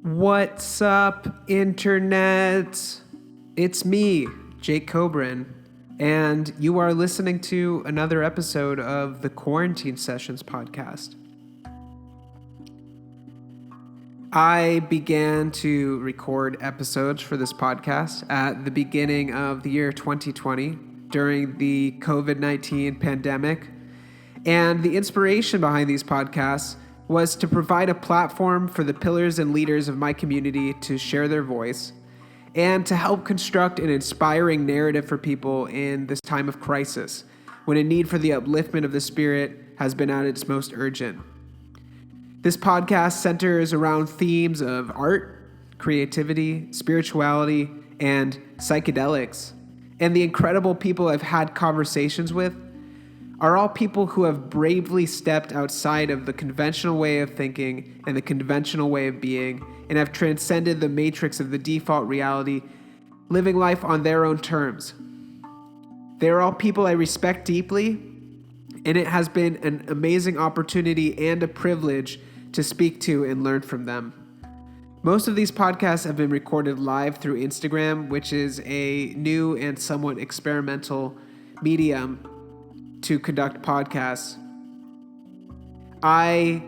What's up, internet? It's me, Jake Coburn, and you are listening to another episode of the Quarantine Sessions podcast. I began to record episodes for this podcast at the beginning of the year 2020 during the COVID-19 pandemic, and the inspiration behind these podcasts was to provide a platform for the pillars and leaders of my community to share their voice and to help construct an inspiring narrative for people in this time of crisis when a need for the upliftment of the spirit has been at its most urgent. This podcast centers around themes of art, creativity, spirituality, and psychedelics. And the incredible people I've had conversations with are all people who have bravely stepped outside of the conventional way of thinking and the conventional way of being and have transcended the matrix of the default reality, living life on their own terms. They are all people I respect deeply, and it has been an amazing opportunity and a privilege to speak to and learn from them. Most of these podcasts have been recorded live through Instagram, which is a new and somewhat experimental medium to conduct podcasts. I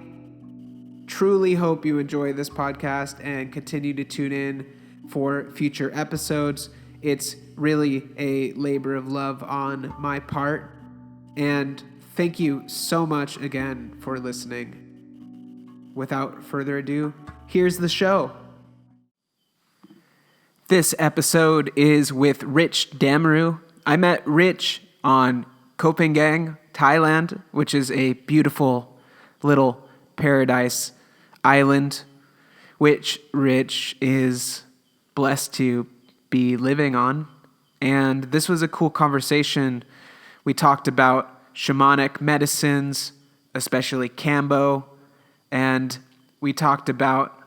truly hope you enjoy this podcast and continue to tune in for future episodes. It's really a labor of love on my part. And thank you so much again for listening. Without further ado, here's the show. This episode is with Rich Damaru. I met Rich on Kopangang, Thailand, which is a beautiful little paradise island, which Rich is blessed to be living on. And this was a cool conversation. We talked about shamanic medicines, especially Kambo, and we talked about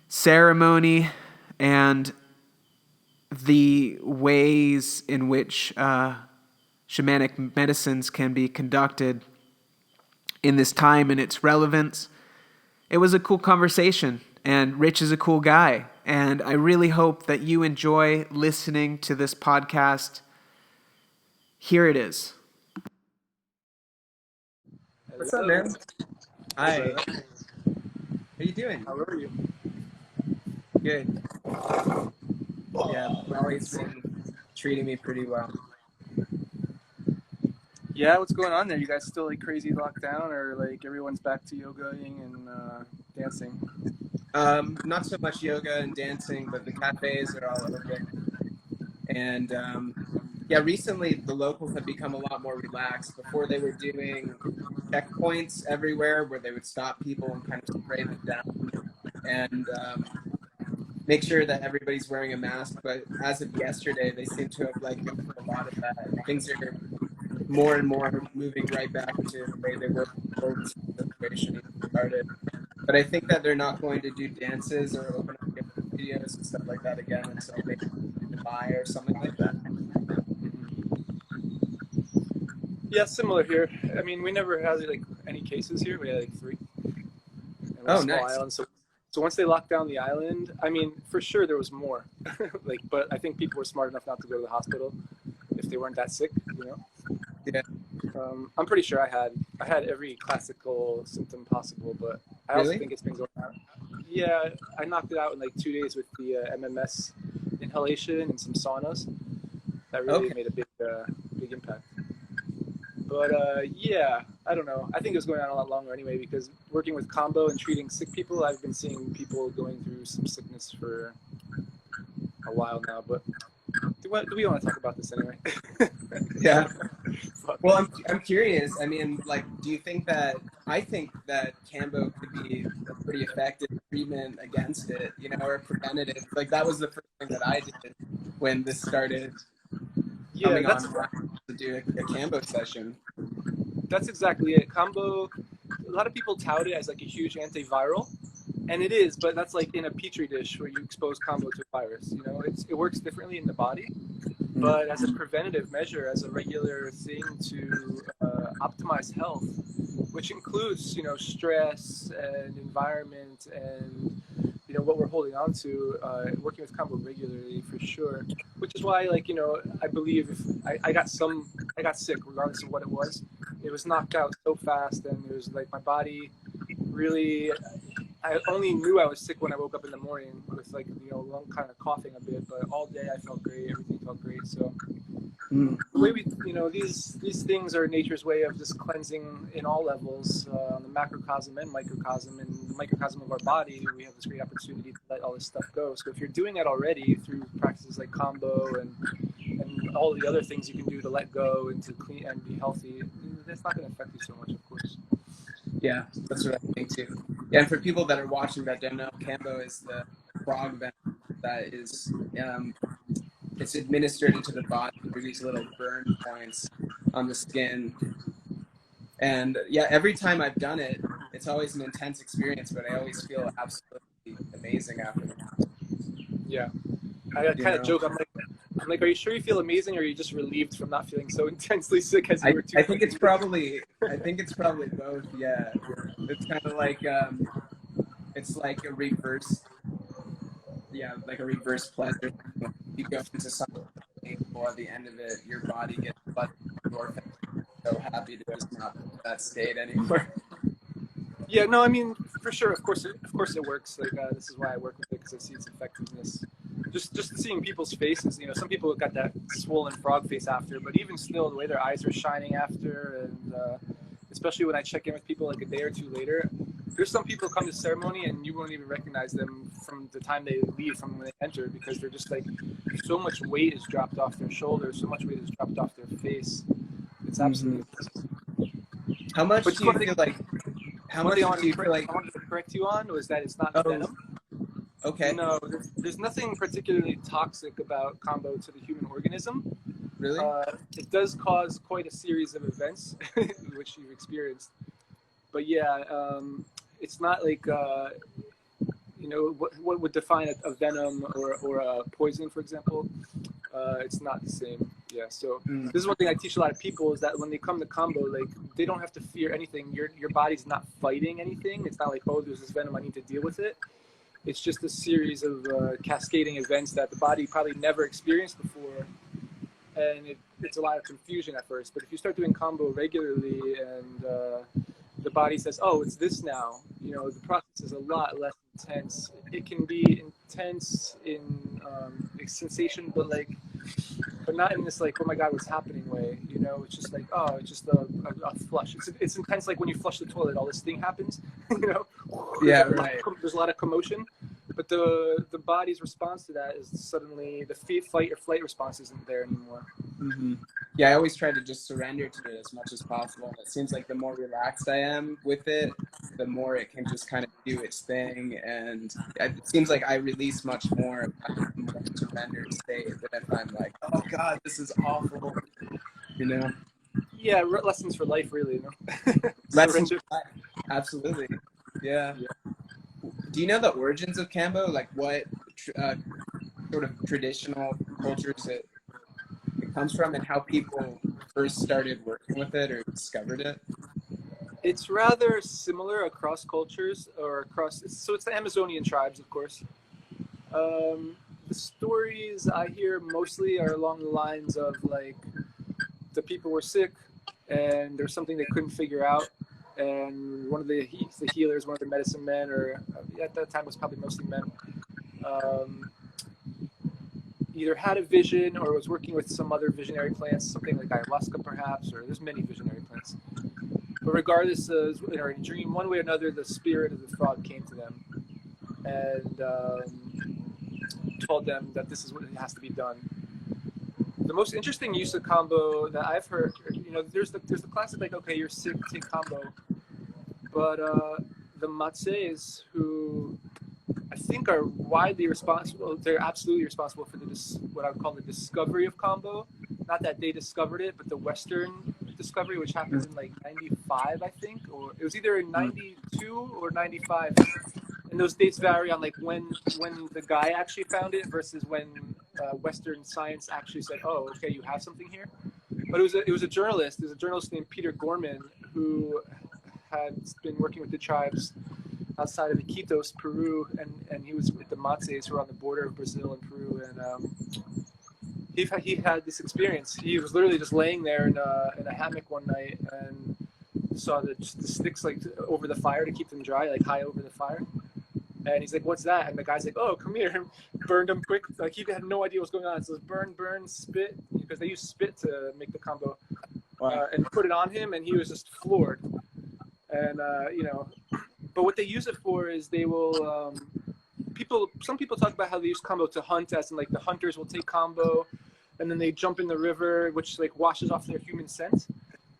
ceremony and the ways in which shamanic medicines can be conducted in this time and its relevance. It was a cool conversation, and Rich is a cool guy, and I really hope that you enjoy listening to this podcast. Here it is. What's up, man? Hi. How are you doing? How are you? Good. Yeah, Molly's been treating me pretty well. Yeah, what's going on there? You guys still like crazy locked down, or like everyone's back to yogaing and dancing? Not so much yoga and dancing, but the cafes are all open. And yeah, recently the locals have become a lot more relaxed. Before they were doing checkpoints everywhere where they would stop people and kind of spray them down and make sure that everybody's wearing a mask. But as of yesterday, they seem to have like gone through a lot of that. Things are more and more moving right back to the way they were before the situation started. But I think that they're not going to do dances or open up videos and stuff like that again until maybe July or something like that. Yeah, similar here. I mean, we never had like any cases here. We had like 3. And we're a small Nice. island, so once they locked down the island, I mean, for sure there was more. Like, but I think people were smart enough not to go to the hospital if they weren't that sick, you know. Yeah. I'm pretty sure I had every classical symptom possible, but I also Really? think it's been going on. Yeah, I knocked it out in like 2 days with the MMS inhalation and some saunas. That really made a big impact. But yeah, I don't know. I think it was going on a lot longer anyway, because working with Kambo and treating sick people, I've been seeing people going through some sickness for a while now. But do we want to talk about this anyway? Yeah. Well, I'm curious. I mean, like, do you think that I think that Kambo could be a pretty effective treatment against it, you know, or preventative? Like, that was the first thing that I did when this started coming on to do a Kambo session. That's exactly it. Kambo, a lot of people tout it as like a huge antiviral, and it is, but that's like in a petri dish where you expose Kambo to a virus. You know, it works differently in the body, but as a preventative measure, as a regular thing to optimize health, which includes, stress and environment and, what we're holding on to, working with Kambo regularly for sure, which is why, I believe if I got sick, regardless of what it was knocked out so fast, and it was like my body really, I only knew I was sick when I woke up in the morning with lung kind of coughing a bit, but all day I felt great, everything felt great. So the way these things are nature's way of just cleansing in all levels, on the macrocosm and microcosm. And the microcosm of our body, we have this great opportunity to let all this stuff go. So if you're doing it already through practices like Kambo and all the other things you can do to let go and to clean and be healthy, that's not going to affect you so much, of course. Yeah, that's what I think too. Yeah, and for people that are watching that don't know, Kambo is the frog venom that is it's administered into the body through these little burn points on the skin. And yeah, every time I've done it, it's always an intense experience, but I always feel absolutely amazing afterwards. Yeah, I kind of joke. I'm like, are you sure you feel amazing, or are you just relieved from not feeling so intensely sick as you were? I think it's probably both. Yeah, it's kind of like it's like a reverse. Yeah, like a reverse pleasure. When you go into something painful, at the end of it, your body gets blood endorphins. So happy to just not be in that state anymore. Yeah, no, I mean, for sure, of course it works. Like this is why I work with it, because I see its effectiveness. Just seeing people's faces, some people got that swollen frog face after, but even still, the way their eyes are shining after, and especially when I check in with people like a day or two later, there's some people come to ceremony and you won't even recognize them from the time they leave, from when they enter, because they're just like, so much weight is dropped off their shoulders, so much weight is dropped off their face. It's absolutely. How much do you feel like? How much do you feel like? I wanted to correct you on was that it's not venom. Okay. No, there's nothing particularly toxic about Kambo to the human organism. Really? It does cause quite a series of events, which you've experienced. But yeah, it's not like what would define a venom or a poison, for example. It's not the same. Yeah. So this is one thing I teach a lot of people, is that when they come to Kambo, like, they don't have to fear anything. Your body's not fighting anything. It's not like, oh, there's this venom, I need to deal with it. It's just a series of cascading events that the body probably never experienced before, and it's a lot of confusion at first. But if you start doing Kambo regularly, and the body says, oh, it's this now, the process is a lot less intense. It can be intense in sensation, but not in this like, oh my God, what's happening way. It's just like, oh, it's just a flush. It's intense, like when you flush the toilet, all this thing happens. Yeah, right. There's a lot of commotion, but the body's response to that is suddenly the fight or flight response isn't there anymore. Mm-hmm. Yeah, I always try to just surrender to it as much as possible. And it seems like the more relaxed I am with it, the more it can just kind of do its thing. And it seems like I release much more if I'm in a surrendered state than if I'm like, oh God, this is awful. Yeah, lessons for life, really. Lessons for life. Absolutely. Yeah. Do you know the origins of Kambo? Like what sort of traditional cultures it comes from, and how people first started working with it or discovered it? It's rather similar across cultures, so it's the Amazonian tribes, of course. The stories I hear mostly are along the lines of like, the people were sick and there's something they couldn't figure out, and one of the healers, one of the medicine men, or at that time was probably mostly men, either had a vision or was working with some other visionary plants, something like ayahuasca perhaps, or there's many visionary plants. But regardless, in a dream, one way or another, the spirit of the frog came to them and told them that this is what has to be done. The most interesting use of Kambo that I've heard, there's the classic, like, okay, you're sick, take Kambo. But the Matses, who I think are widely responsible, they're absolutely responsible for what I would call the discovery of Kambo. Not that they discovered it, but the Western discovery, which happened in like 95, I think, or it was either in 92 or 95. And those dates vary on like when the guy actually found it versus when Western science actually said, oh, okay, you have something here. But it was a journalist. There's a journalist named Peter Gorman who had been working with the tribes outside of Iquitos, Peru, and he was with the Matses who are on the border of Brazil and Peru, and he had this experience. He was literally just laying there in a hammock one night and saw the sticks like over the fire to keep them dry, like high over the fire. And he's like, "What's that?" And the guy's like, "Oh, come here." Burned him quick. Like he had no idea what was going on. So it was burn, spit, because they use spit to make the combo. Wow. And put it on him, and he was just floored. And but what they use it for is they will some people talk about how they use combo to hunt, as in like the hunters will take combo and then they jump in the river, which like washes off their human scent.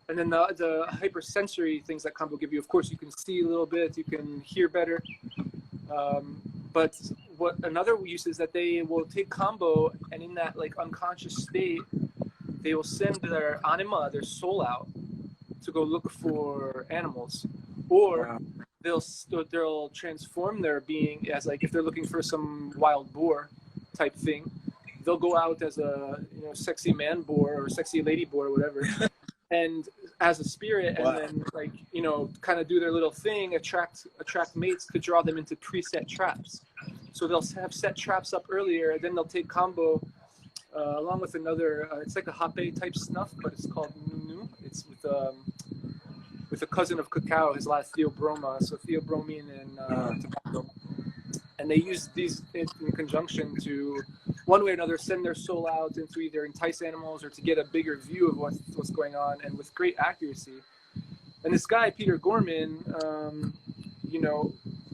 And then the hypersensory things that combo give you, of course, you can see a little bit, you can hear better. But what another use is that they will take combo, and in that like unconscious state, they will send their anima, their soul out to go look for animals, or they'll transform their being as like if they're looking for some wild boar type thing, they'll go out as a sexy man boar or sexy lady boar or whatever, and as a spirit, and then like kind of do their little thing, attract mates to draw them into preset traps. So they'll have set traps up earlier, then they'll take combo along with another. It's like a hape type snuff, but it's called nunu. It's with a cousin of cacao, his last theobroma, so theobromine and tobacco. And they use these in conjunction to, one way or another, send their soul out and to either entice animals or to get a bigger view of what's going on, and with great accuracy. And this guy, Peter Gorman,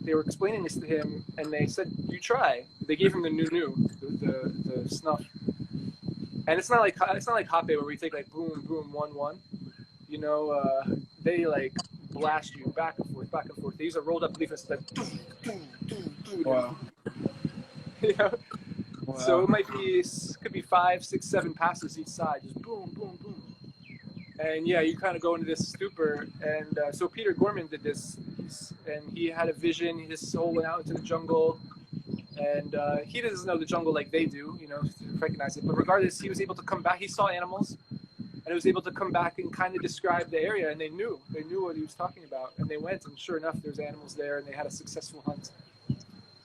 they were explaining this to him, and they said, "You try." They gave him the nunu, the snuff. And it's not like hape where we take like boom, boom, 1-1. They like blast you back and forth, back and forth. They use a rolled up leaf that's like doo, doo, doo, doo. Wow. Wow. So it could be 5, 6, 7 passes each side, just boom, boom, boom. And yeah, you kind of go into this stupor. And so Peter Gorman did this, and he had a vision. His soul went out into the jungle, and he doesn't know the jungle like they do, to recognize it. But regardless, he was able to come back. He saw animals, and he was able to come back and kind of describe the area. And they knew what he was talking about. And they went, and sure enough, there's animals there, and they had a successful hunt.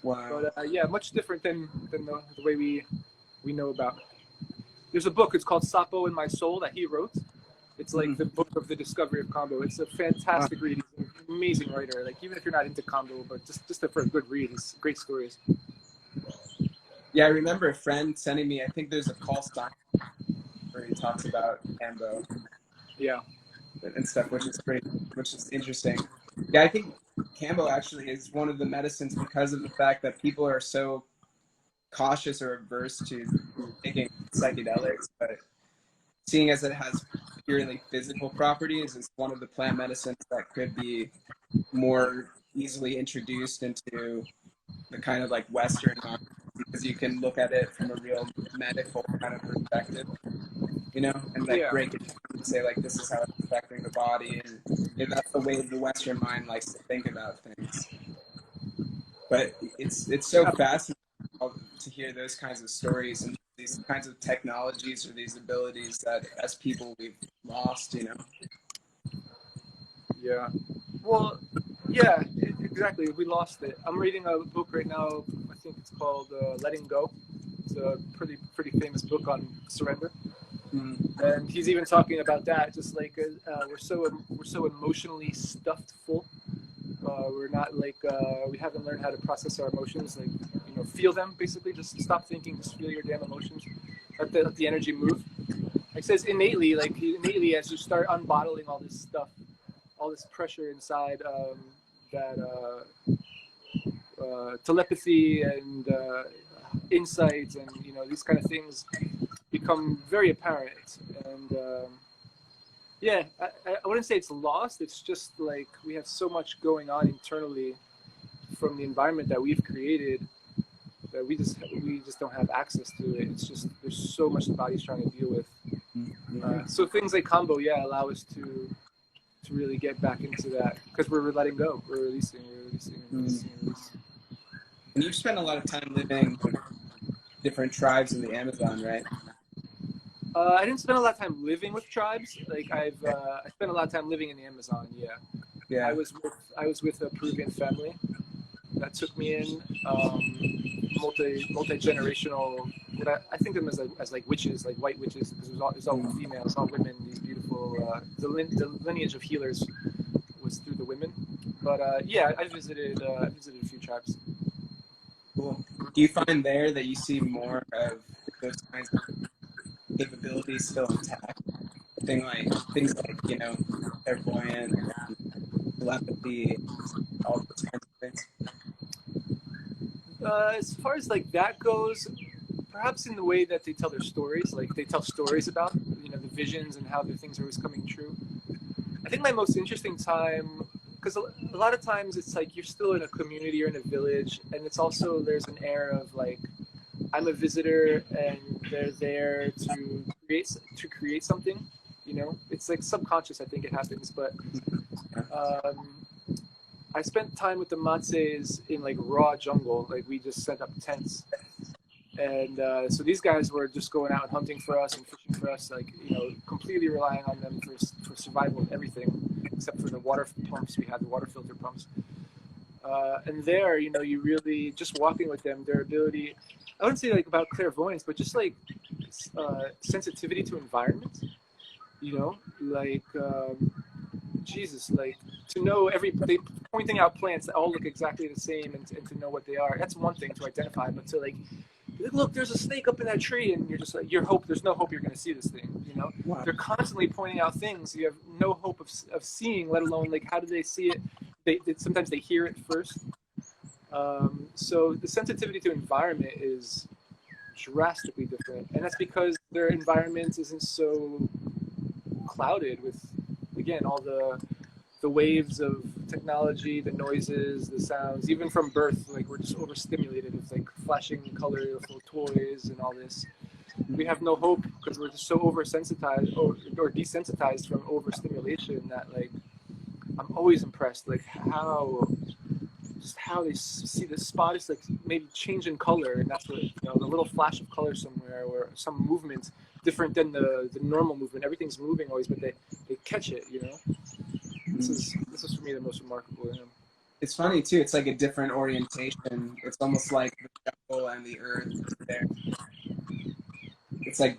Wow. But yeah, much different than the way we know about. There's a book. It's called Sapo in My Soul that he wrote. It's like the book of the discovery of combo. It's a fantastic read. He's an amazing writer. Like even if you're not into combo, but just for a good read, it's great stories. Yeah, I remember a friend sending me. I think there's a call sign where he talks about combo. Yeah. And stuff, which is interesting. Yeah, I think Cambo actually is one of the medicines because of the fact that people are so cautious or averse to taking psychedelics, but seeing as it has purely physical properties, is one of the plant medicines that could be more easily introduced into the kind of like Western market, because you can look at it from a real medical kind of perspective, and like break it down and say like this is how it's affecting the body, and that's the way the Western mind likes to think about things. But it's so fascinating to hear those kinds of stories and these kinds of technologies or these abilities that as people we've lost, Yeah. Well, yeah, exactly. We lost it. I'm reading a book right now. I think it's called Letting Go. It's a pretty famous book on surrender. And he's even talking about that. Just like we're so emotionally stuffed full. We're not like we haven't learned how to process our emotions. Like feel them basically. Just stop thinking. Just feel your damn emotions. Let the energy move. Like it says innately as you start unbottling all this stuff, all this pressure inside, that telepathy and insights and these kind of things become very apparent. And I wouldn't say it's lost. It's just like we have so much going on internally from the environment that we've created that we just don't have access to it. It's just there's so much the body's trying to deal with. So things like combo, allow us to really get back into that because we're letting go. We're releasing. And you've spent a lot of time living with different tribes in the Amazon, right? I didn't spend a lot of time living with tribes. Like I spent a lot of time living in the Amazon. Yeah. Yeah. I was with a Peruvian family that took me in, multi-generational. I think of them as like witches, like white witches, because it was all females, all women. These beautiful, the lineage of healers was through the women. But yeah, I visited a few tribes. Cool. Do you find there that you see more of those kinds of capabilities still intact? Things like, you know, clairvoyance and telepathy, all those kinds of things. As far as like that goes, perhaps in the way that they tell their stories, like they tell stories about, you know, the visions and how the things are always coming true. I think my most interesting time, because a lot of times it's like you're still in a community or in a village, and it's also there's an air of like I'm a visitor and they're there to create something. You know, it's like subconscious. I think it happens, but I spent time with the Matses in like raw jungle. Like we just set up tents. And so these guys were just going out and hunting for us and fishing for us, like, you know, completely relying on them for survival of everything, except for the water pumps we had, the water filter pumps. And there, you know, you really, just walking with them, their ability, I wouldn't say like about clairvoyance, but just like sensitivity to environment, you know, like, Jesus, like to know they pointing out plants that all look exactly the same and to know what they are. That's one thing to identify, but to like, look, there's a snake up in that tree, and you're just like, there's no hope you're going to see this thing, you know? Wow. They're constantly pointing out things you have no hope of seeing, let alone like how do they see it? Sometimes they hear it first. So the sensitivity to environment is drastically different, and that's because their environment isn't so clouded with, again, all the waves of technology, the noises, the sounds, even from birth. Like we're just overstimulated with like flashing colorful toys and all this. We have no hope because we're just so oversensitized or desensitized from overstimulation that like I'm always impressed like how they see the spot is like maybe change in color, and that's what, you know, the little flash of color somewhere or some movement different than the normal movement. Everything's moving always, but they catch it, you know. This is for me the most remarkable in him. It's funny too. It's like a different orientation. It's almost like the jungle and the earth is there. It's like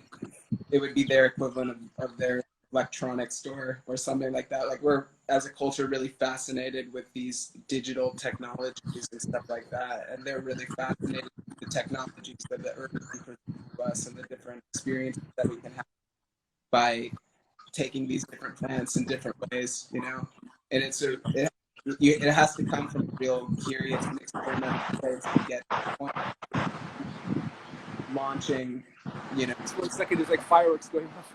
it would be their equivalent of their electronics store or something like that. Like we're, as a culture, really fascinated with these digital technologies and stuff like that, and they're really fascinated with the technologies that the earth can present to us and the different experiences that we can have by taking these different plants in different ways, you know. And it has to come from a real curious and experimental place to get to the point of launching, you know. Just 1 second, there's like fireworks going off.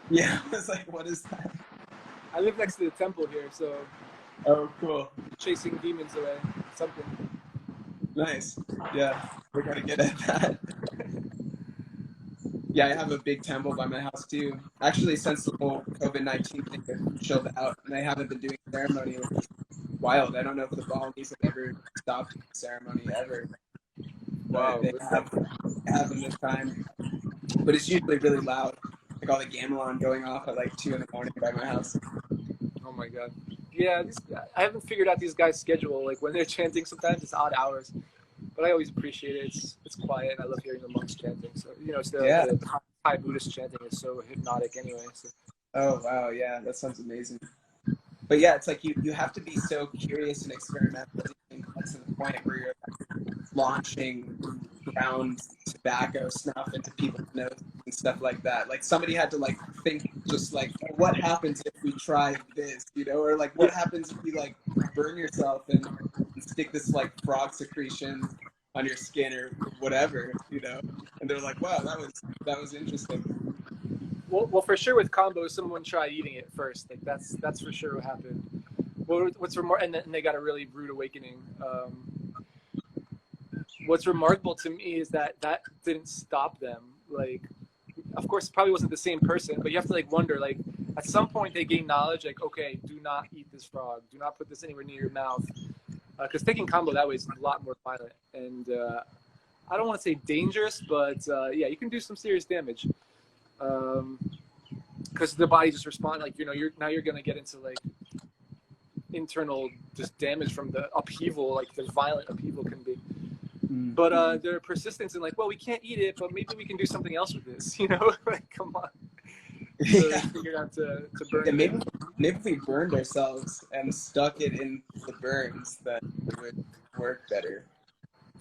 Yeah, I was like, what is that? I live next to the temple here, so. Oh, cool. Chasing demons away, something. Nice. Yeah, we're gonna get at that. Yeah, I have a big temple by my house too. Actually, since the whole COVID-19 thing has chilled out, and they haven't been doing ceremony, which is wild. I don't know if the Balinese have ever stopped doing ceremony ever. Wow. They have in this time. But it's usually really loud. Like all the gamelan going off at like 2 in the morning by my house. Oh my God. Yeah, I haven't figured out these guys' schedule. Like when they're chanting, sometimes it's odd hours. But I always appreciate it. It's quiet, and I love hearing the monks chanting. So, you know, the Thai Buddhist chanting is so hypnotic anyway. So. Oh, wow. Yeah, that sounds amazing. But yeah, it's like you have to be so curious and experimental to the point where you're launching brown tobacco snuff into people's noses and stuff like that. Like somebody had to like think just like, what happens if we try this, you know, or like what happens if you like burn yourself and stick this like frog secretion on your skin or whatever, you know. And they're like, wow, that was interesting. Well, for sure with combos, someone tried eating it first. Like that's for sure what happened. And then they got a really rude awakening. What's remarkable to me is that didn't stop them. Like, of course, it probably wasn't the same person, but you have to like wonder, like, at some point they gain knowledge, like, okay, do not eat this frog. Do not put this anywhere near your mouth. Because taking combo that way is a lot more violent. And I don't want to say dangerous, but yeah, you can do some serious damage. Because the body just responds, like, you know, you're going to get into like internal just damage from the upheaval, like the violent upheaval can be. But their persistence in like, well, we can't eat it, but maybe we can do something else with this, you know? Like, come on. So they figured out to burn it. Maybe if we burned ourselves and stuck it in the burns, that it would work better.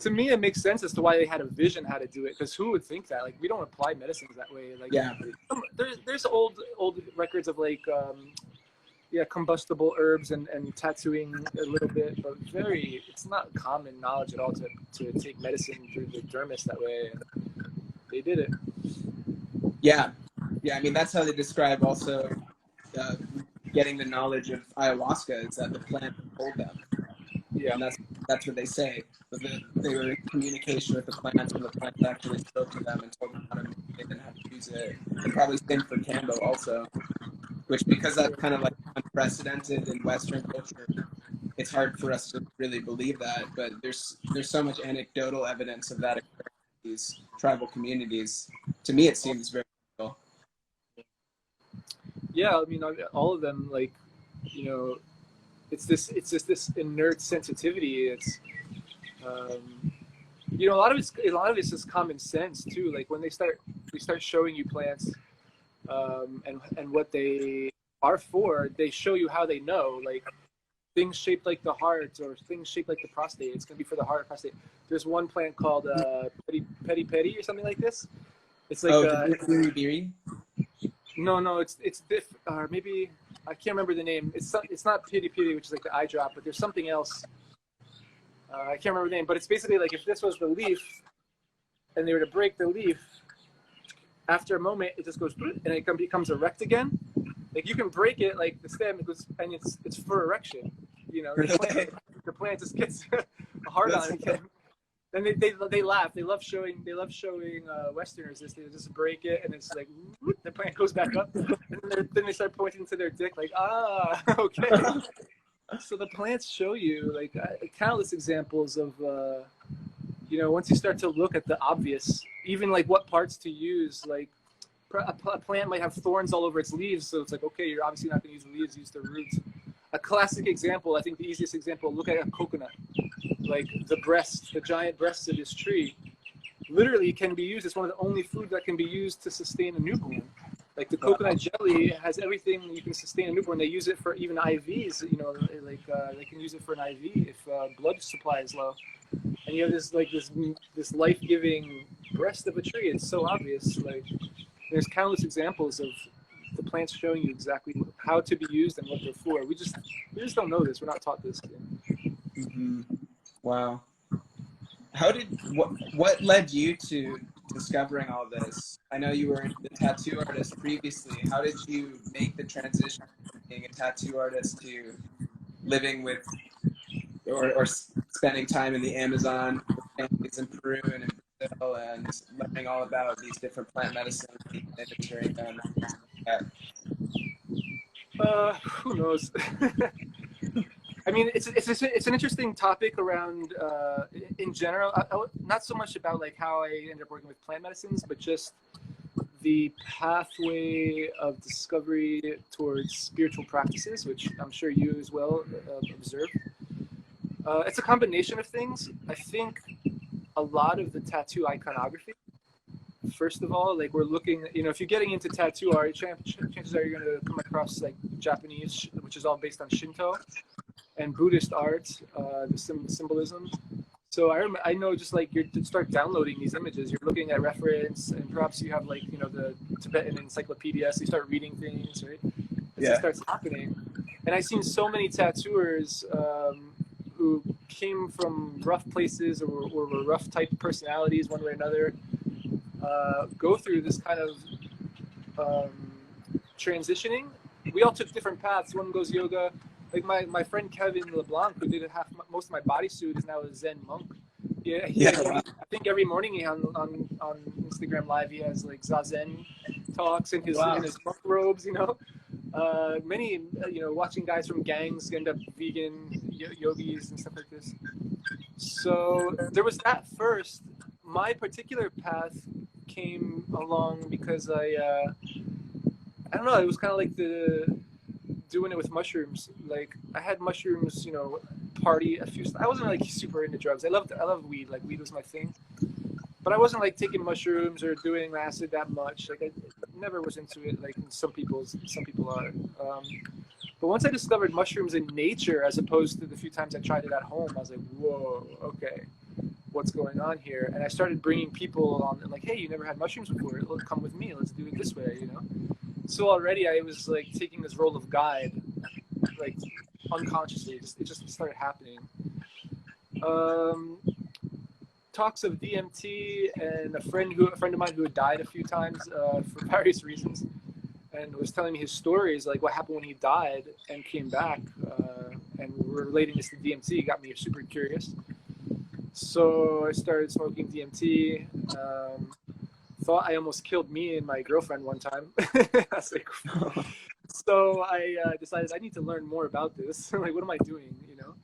To me, it makes sense as to why they had a vision how to do it, because who would think that? Like, we don't apply medicines that way. Like, Yeah. There's old records of like, combustible herbs and tattooing a little bit, but it's not common knowledge at all to take medicine through the dermis that way. And they did it. Yeah. I mean, that's how they describe also getting the knowledge of ayahuasca, is that the plant told them. Yeah. And that's what they say. They were in communication with the plants, and the plants actually spoke to them and told them how to make it and how to use it. And probably same for candle also, which, because that's kind of like unprecedented in Western culture, it's hard for us to really believe that. But there's so much anecdotal evidence of that occurring in these tribal communities. To me, it seems very real. Yeah, I mean, all of them, like, you know, it's just this inert sensitivity. It's you know, a lot of it's just common sense too. Like, when we start showing you plants and what they are for, they show you how they know. Like, things shaped like the heart or things shaped like the prostate, it's gonna be for the heart or prostate. There's one plant called peri or something like this. It's like no, it's or maybe I can't remember the name. It's not piri, which is like the eye drop, but there's something else. I can't remember the name, but it's basically like if this was the leaf, and they were to break the leaf, after a moment it just goes and it becomes erect again. Like, you can break it, like the stem, it goes, and it's for erection. You know, the plant just gets hard on it again. Then they laugh. They love showing Westerners this. They just break it, and it's like whoop, the plant goes back up, and then they start pointing to their dick, like, okay. So the plants show you like countless examples of, you know, once you start to look at the obvious, even like what parts to use. Like, a plant might have thorns all over its leaves, so it's like, okay, you're obviously not going to use the leaves, use the roots. A classic example, I think the easiest example, look at a coconut. Like, the giant breasts of this tree, literally can be used. It's one of the only foods that can be used to sustain a newborn. Like, the coconut jelly has everything you can sustain a newborn. They use it for even IVs, you know, like they can use it for an IV if blood supply is low. And you have this life-giving breast of a tree. It's so obvious. Like, there's countless examples of the plants showing you exactly how to be used and what they're for. We just don't know this. We're not taught this. Mm-hmm. Wow. What led you to discovering all this? I know you were the tattoo artist previously. How did you make the transition from being a tattoo artist to living with or spending time in the Amazon with families in Peru and in Brazil and learning all about these different plant medicines and entering them? Who knows? I mean, it's an interesting topic around in general. Not so much about like how I ended up working with plant medicines, but just the pathway of discovery towards spiritual practices, which I'm sure you as well observe. It's a combination of things. I think a lot of the tattoo iconography. First of all, like, we're looking, you know, if you're getting into tattoo art, chances are you're going to come across like Japanese, which is all based on Shinto, and Buddhist art, the symbolism. So I know, just like you start downloading these images, you're looking at reference, and perhaps you have like, you know, the Tibetan encyclopedia, so you start reading things, right? It starts happening. And I've seen so many tattooers who came from rough places or were rough type personalities one way or another, go through this kind of transitioning. We all took different paths. One goes yoga. Like my friend Kevin LeBlanc, who did most of my bodysuit, is now a Zen monk. I think every morning on Instagram Live he has like Zazen talks in his monk robes. You know, many watching guys from gangs end up vegan yogis and stuff like this. So there was that first. My particular path came along because I don't know. It was kind of like doing it with mushrooms. Like I had mushrooms, you know, party a few. I wasn't like super into drugs. I loved weed. Like weed was my thing. But I wasn't like taking mushrooms or doing acid that much. Like I never was into it. Like some people are. But once I discovered mushrooms in nature, as opposed to the few times I tried it at home, I was like, whoa, okay, what's going on here? And I started bringing people on, and like, hey, you never had mushrooms before? Look, come with me. Let's do it this way, you know. So already I was like taking this role of guide, like unconsciously. It just started happening. Talks of DMT, and a friend of mine who had died a few times for various reasons, and was telling me his stories, like what happened when he died and came back, and relating this to DMT got me super curious. So I started smoking DMT. Thought I almost killed me and my girlfriend one time. I was like, so I decided I need to learn more about this. Like, what am I doing, you know?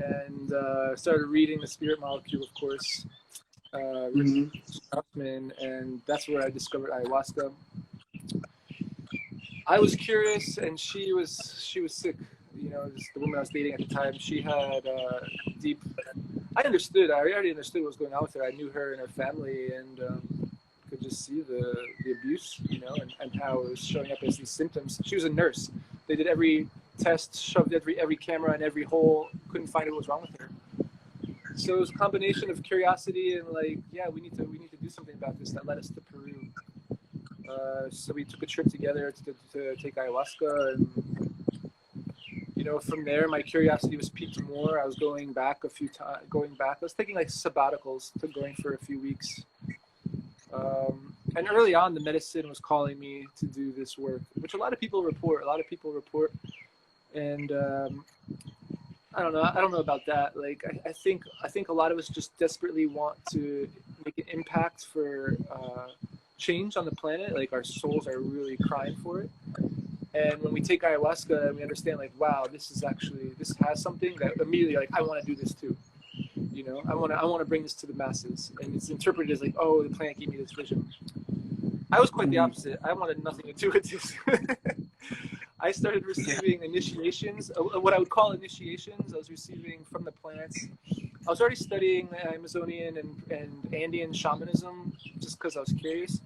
And started reading The Spirit Molecule, of course, and that's where I discovered ayahuasca. I was curious, and she was sick. You know, the woman I was dating at the time, she had deep. I already understood what was going on with her. I knew her and her family, and could just see the abuse, you know, and how it was showing up as these symptoms. She was a nurse. They did every test, shoved every camera in every hole, couldn't find out what was wrong with her. So it was a combination of curiosity and like, yeah, we need to do something about this, that led us to Peru. So we took a trip together to take ayahuasca, and you know, from there my curiosity was piqued more. I was going back a few times. I was taking like sabbaticals, going for a few weeks. And early on, the medicine was calling me to do this work, which a lot of people report. And I don't know about that. Like I think a lot of us just desperately want to make an impact for change on the planet. Like our souls are really crying for it. And when we take ayahuasca, we understand like, wow, this has something that immediately like I want to do this too. You know, I want to bring this to the masses, and it's interpreted as like, oh, the plant gave me this vision. I was quite the opposite. I wanted nothing to do with this. I started receiving initiations, what I would call initiations. I was receiving from the plants. I was already studying Amazonian and Andean shamanism just because I was curious.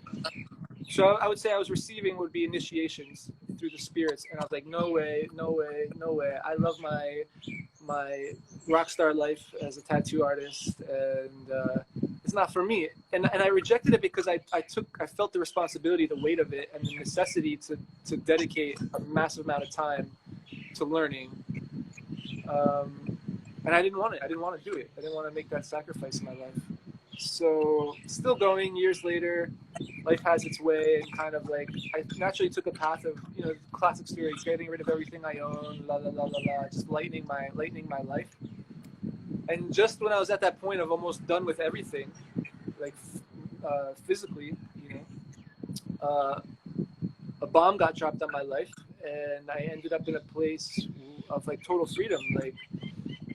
So I would say I was receiving would be initiations through the spirits, and I was like, no way. I love my rock star life as a tattoo artist, and it's not for me. And I rejected it because I felt the responsibility, the weight of it, and the necessity to dedicate a massive amount of time to learning. And I didn't want it. I didn't want to do it. I didn't want to make that sacrifice in my life. So still going years later, life has its way, and kind of like I naturally took a path of, you know, classic story, getting rid of everything I own, just lightening my life. And just when I was at that point of almost done with everything, like physically, you know, a bomb got dropped on my life, and I ended up in a place of like total freedom, like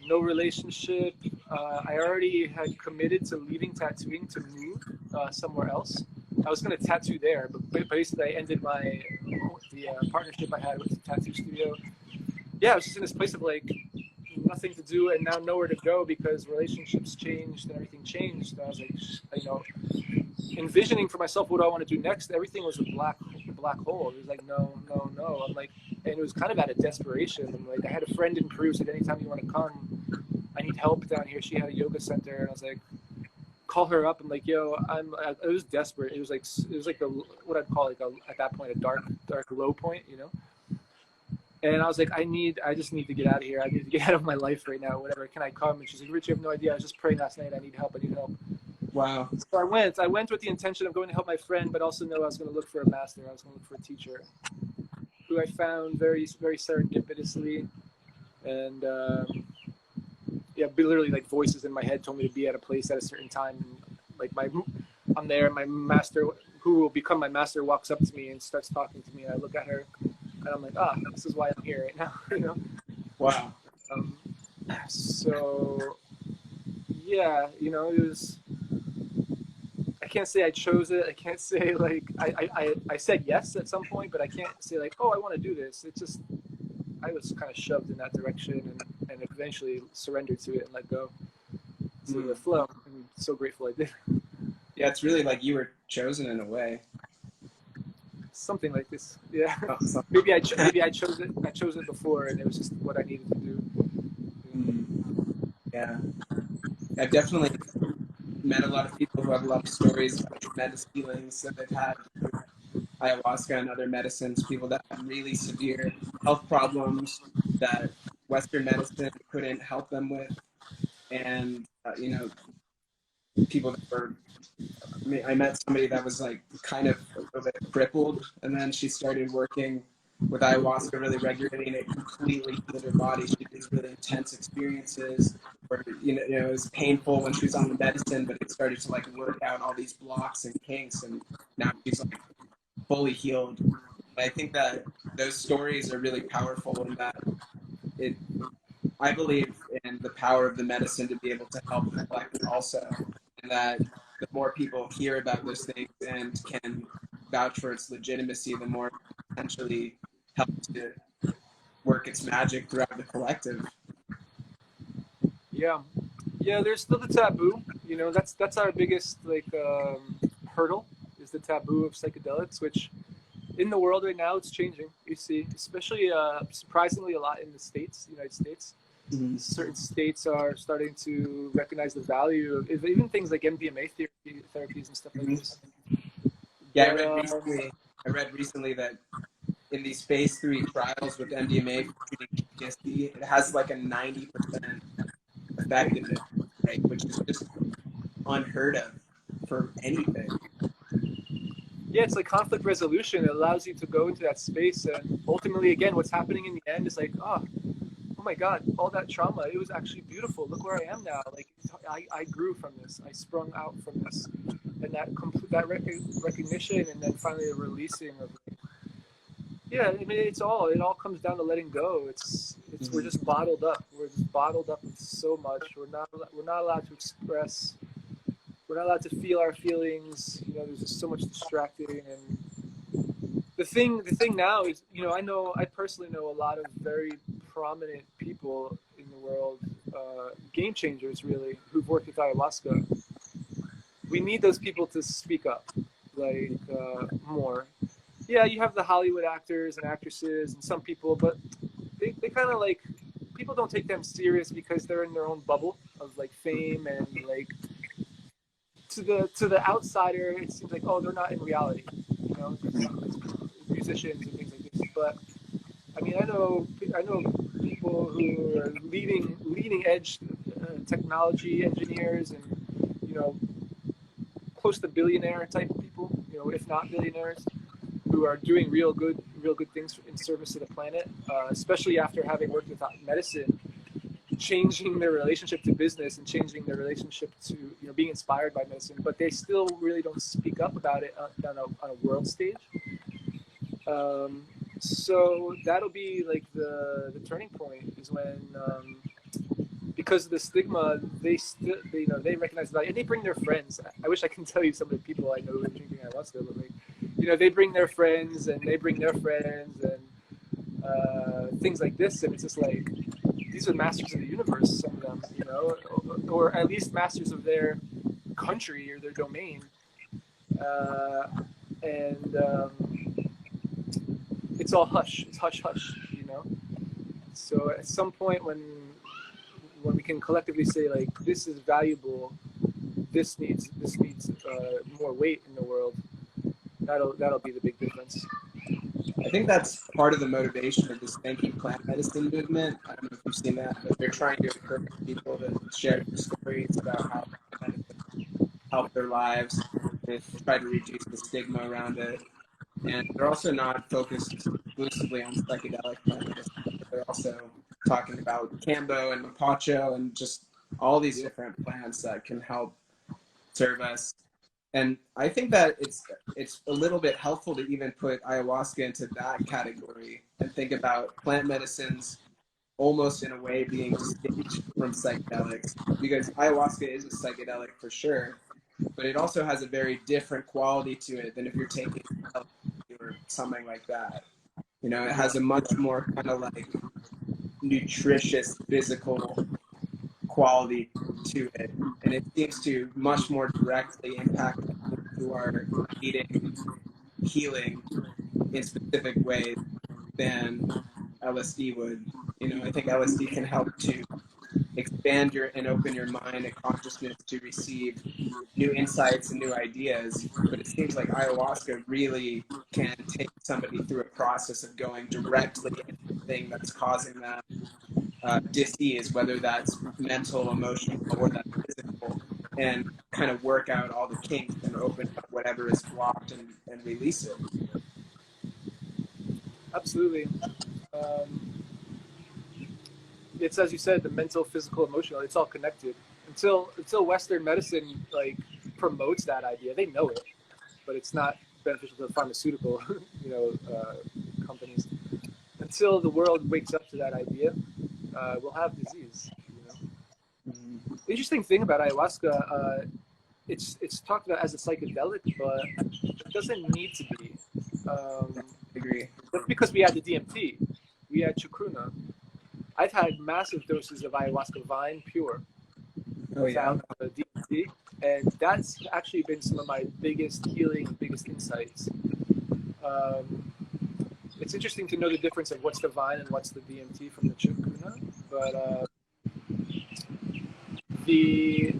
no relationship. I already had committed to leaving tattooing to move somewhere else. I was going to tattoo there, but basically I ended the partnership I had with the tattoo studio. Yeah, I was just in this place of like nothing to do and now nowhere to go because relationships changed and everything changed. And I was like, you know, envisioning for myself what do I want to do next. Everything was a black hole. It was like no. I'm like, and it was kind of out of desperation. I'm like, I had a friend in Peru said, anytime you want to come, I need help down here. She had a yoga center, and I was like, call her up. I'm like, yo, it was desperate. It was like what I'd call like at that point a dark low point, you know. And I was like, I just need to get out of here. I need to get out of my life right now. Whatever, can I come? And she's like, Rich, you have no idea. I was just praying last night. I need help. Wow. So I went with the intention of going to help my friend, but also know I was going to look for a master. I was going to look for a teacher, who I found very, very serendipitously, and yeah, literally like voices in my head told me to be at a place at a certain time. Like I'm there, my master, who will become my master, walks up to me and starts talking to me. And I look at her, and I'm like, this is why I'm here right now, you know? Wow. So yeah, you know, it was. I can't say I chose it. I can't say like I said yes at some point, but I can't say like, oh, I want to do this. It just I was kind of shoved in that direction, and eventually surrendered to it and let go to the flow. I'm so grateful I did. Yeah, it's really like you were chosen in a way. Something like this. Yeah. Oh, maybe I chose it. I chose it before, and it was just what I needed to do. Yeah, I've definitely met a lot of people who have a lot of stories about tremendous healings that they've had through ayahuasca and other medicines. People that have really severe health problems that Western medicine couldn't help them with, and you know, people that were. I mean, I met somebody that was like kind of a little bit crippled, and then she started working with ayahuasca really regularly, and it completely healed her body. She did these really intense experiences where it was painful when she was on the medicine, but it started to like work out all these blocks and kinks, and now she's like fully healed. And I think that those stories are really powerful in that it. I believe in the power of the medicine to be able to help the collective also, and that the more people hear about those things and can vouch for its legitimacy, the more it potentially helps to work its magic throughout the collective. Yeah, yeah. There's still the taboo. That's our biggest hurdle is the taboo of psychedelics, which in the world right now it's changing. You see, especially surprisingly a lot in the United States. Mm-hmm. Certain states are starting to recognize the value of even things like MDMA therapies and stuff like this. Yeah, I read recently that in these phase 3 trials with MDMA for treating PTSD, it has like a 90% effectiveness rate, which is just unheard of for anything. Yeah, it's like conflict resolution. It allows you to go into that space, and ultimately, again, what's happening in the end is like, oh my God, all that trauma, it was actually beautiful. Look where I am now. Like, I grew from this. I sprung out from this, and that recognition, and then finally the releasing of. Yeah, I mean, it all comes down to letting go. We're just bottled up. We're just bottled up with so much. We're not allowed to express. We're not allowed to feel our feelings. There's just so much distracting. And the thing now is, I personally know a lot of very prominent people in the world, game changers really, who've worked with ayahuasca. We need those people to speak up, more. Yeah, you have the Hollywood actors and actresses and some people, but they kind of people don't take them serious because they're in their own bubble of fame, and to the outsider it seems like, oh, they're not in reality, musicians and things like this. But I mean, I know people who are leading edge technology engineers, and close to billionaire type people, if not billionaires, who are doing real good things in service to the planet, especially after having worked with medicine, changing their relationship to business and changing their relationship to being inspired by medicine, but they still really don't speak up about it on a world stage. So that'll be the turning point, is when because of the stigma, they recognize that, and they bring their friends. I wish I can tell you some of the people I know who are drinking ayahuasca, but they bring their friends, and they bring their friends, and things like this, and it's just like, these are masters of the universe, some of them, or at least masters of their country or their domain, and it's all hush. It's hush hush, So at some point, when we can collectively say, this is valuable, this needs more weight in the world, that'll be the big difference. I think that's part of the motivation of this Thank You Plant Medicine movement. I don't know if you've seen that, but they're trying to encourage people to share their stories about how medicine helped their lives and try to reduce the stigma around it. And they're also not focused exclusively on psychedelic plant medicine, but they're also talking about Cambo and Mapacho and just all these different plants that can help serve us. And I think that it's a little bit helpful to even put ayahuasca into that category and think about plant medicines almost in a way being distinct from psychedelics, because ayahuasca is a psychedelic for sure, but it also has a very different quality to it than if you're taking LSD or something like that. You know, it has a much more kind of like nutritious physical quality to it, and it seems to much more directly impact people who are needing healing in specific ways than LSD would. You know, I think LSD can help to expand your and open your mind and consciousness to receive new insights and new ideas. But it seems like ayahuasca really can take somebody through a process of going directly into the thing that's causing that dis-ease, whether that's mental, emotional, or that physical, and kind of work out all the kinks and open up whatever is blocked and release it. Absolutely. Um, it's, as you said, the mental, physical, emotional. It's all connected. Until Western medicine like promotes that idea, they know it, but it's not beneficial to the pharmaceutical, companies. Until the world wakes up to that idea, we'll have disease. The interesting thing about ayahuasca, it's talked about as a psychedelic, but it doesn't need to be. I agree. That's because we had the DMT, we had chacruna. I've had massive doses of ayahuasca vine pure without the DMT, and that's actually been some of my biggest healing, biggest insights. It's interesting to know the difference of what's the vine and what's the DMT from the chacruna, but the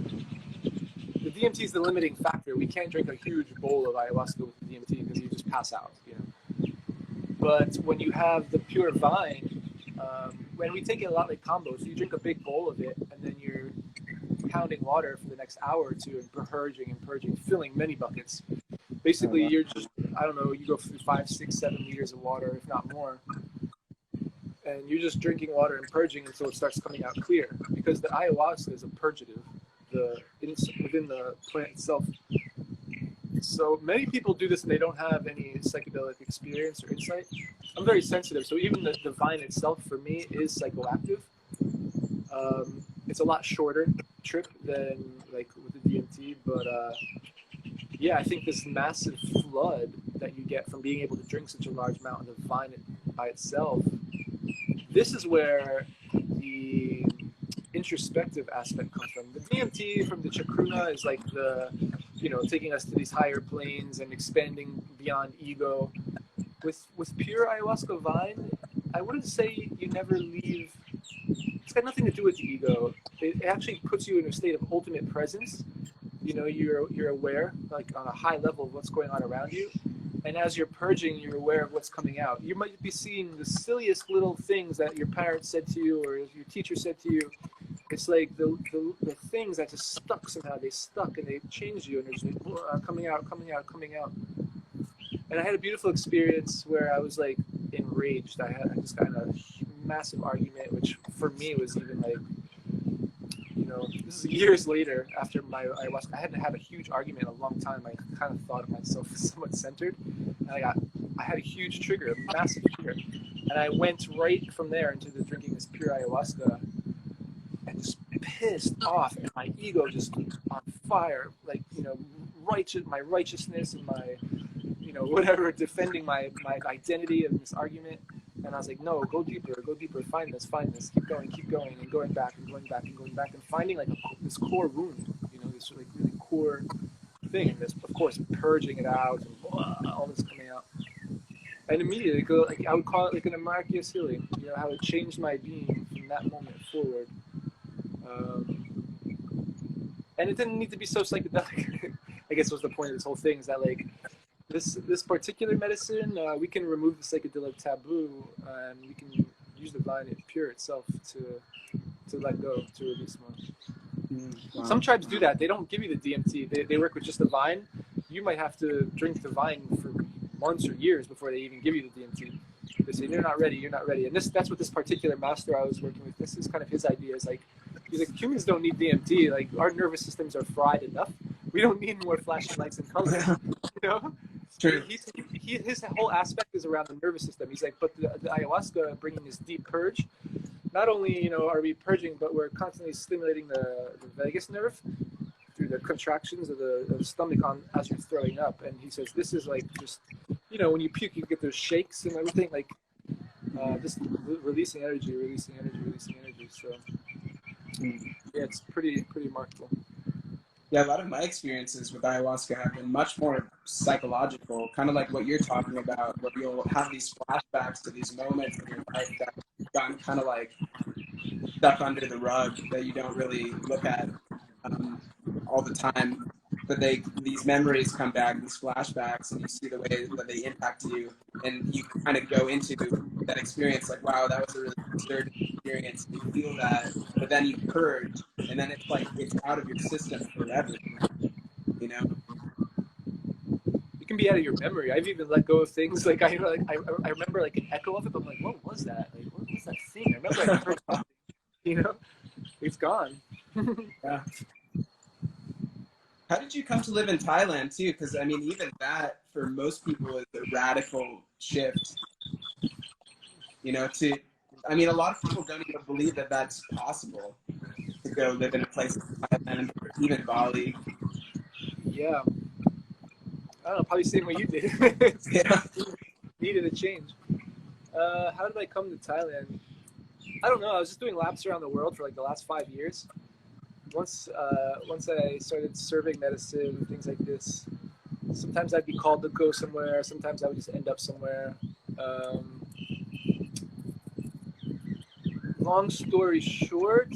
DMT is the limiting factor. We can't drink a huge bowl of ayahuasca with the DMT because you just pass out. But when you have the pure vine, when we take it a lot like combos, so you drink a big bowl of it, and then you're pounding water for the next hour or two and purging, filling many buckets. Basically, you're just, I don't know, you go through 5, 6, 7 liters of water, if not more. And you're just drinking water and purging until it starts coming out clear. Because the ayahuasca is a purgative within the plant itself. So many people do this and they don't have any psychedelic experience or insight. I'm very sensitive, so even the vine itself for me is psychoactive. It's a lot shorter trip than like with the DMT, but I think this massive flood that you get from being able to drink such a large amount of the vine by itself, this is where the introspective aspect comes from. The DMT from the chacruna is like taking us to these higher planes and expanding beyond ego. With pure ayahuasca vine, I wouldn't say you never leave. It's got nothing to do with the ego. It actually puts you in a state of ultimate presence. You're aware, like on a high level, of what's going on around you. And as you're purging, you're aware of what's coming out. You might be seeing the silliest little things that your parents said to you or your teacher said to you. It's like the things that just stuck somehow. They stuck and they changed you, and they're just like, coming out. And I had a beautiful experience where I was like enraged. I just got in a massive argument, which for me was even like, this is years later after my ayahuasca. I hadn't had a huge argument in a long time. I kind of thought of myself as somewhat centered. And I had a huge trigger, a massive trigger. And I went right from there into the drinking this pure ayahuasca and just pissed off, and my ego just on fire, like, my righteousness and my, whatever, defending my identity in this argument. And I was like, no, go deeper, find this, keep going, and going back, and finding like this core wound, this like really core thing. And this, of course, purging it out, and all this coming out. And immediately, I would call it like an Amartya healing, how it changed my being from that moment forward. And it didn't need to be so psychedelic. I guess was the point of this whole thing, is that like this particular medicine, we can remove the psychedelic taboo, and we can use the vine pure itself to let go, to release more. Wow. Some tribes do that. They don't give you the DMT. They work with just the vine. You might have to drink the vine for months or years before they even give you the DMT. They say, you're not ready. And that's what this particular master I was working with, this is kind of his idea, is like, he's like, humans don't need DMT. Like, our nervous systems are fried enough. We don't need more flashing lights and colors, True. His whole aspect is around the nervous system. He's like, but the ayahuasca bringing this deep purge, not only, are we purging, but we're constantly stimulating the vagus nerve through the contractions of the stomach as you're throwing up. And he says, this is like just, when you puke, you get those shakes and everything. Like, just releasing energy, releasing energy, releasing energy. So yeah, it's pretty remarkable. Yeah, a lot of my experiences with ayahuasca have been much more psychological, kind of like what you're talking about, where you'll have these flashbacks to these moments in your life that have gotten kind of like stuff under the rug that you don't really look at um, all the time. But these memories come back, these flashbacks, and you see the way that they impact you, and you kind of go into that experience like, wow, that was a really disturbing experience. You feel that, but then you purge, and then it's like it's out of your system forever. You know? You can be out of your memory. I've even let go of things like I remember like an echo of it, but I'm like, what was that? Like, what was that thing? I remember I heard something. You know, it's gone. Yeah. How did you come to live in Thailand too? Because I mean, even that for most people is a radical shift. You know, I mean, a lot of people don't even believe that that's possible to go live in a place like Thailand or even Bali. Yeah. I don't know, probably the same way you did. Yeah. Needed a change. How did I come to Thailand? I don't know. I was just doing laps around the world for like the last 5 years. Once I started serving medicine and things like this, sometimes I'd be called to go somewhere. Sometimes I would just end up somewhere. Long story short,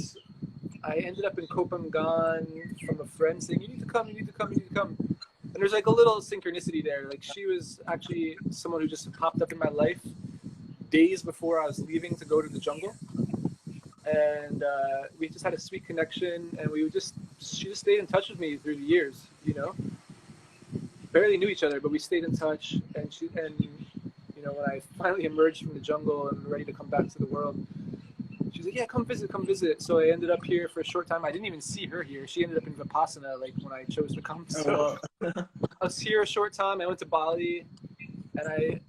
I ended up in Kopangan from a friend saying, "You need to come. You need to come. You need to come." And there's like a little synchronicity there. Like she was actually someone who just popped up in my life days before I was leaving to go to the jungle. And we just had a sweet connection, and she just stayed in touch with me through the years, you know. Barely knew each other, but we stayed in touch. And you know, when I finally emerged from the jungle and ready to come back to the world, she was like, "Yeah, come visit, come visit." So I ended up here for a short time. I didn't even see her here. She ended up in Vipassana, like when I chose to come. So I was here a short time. I went to Bali, and I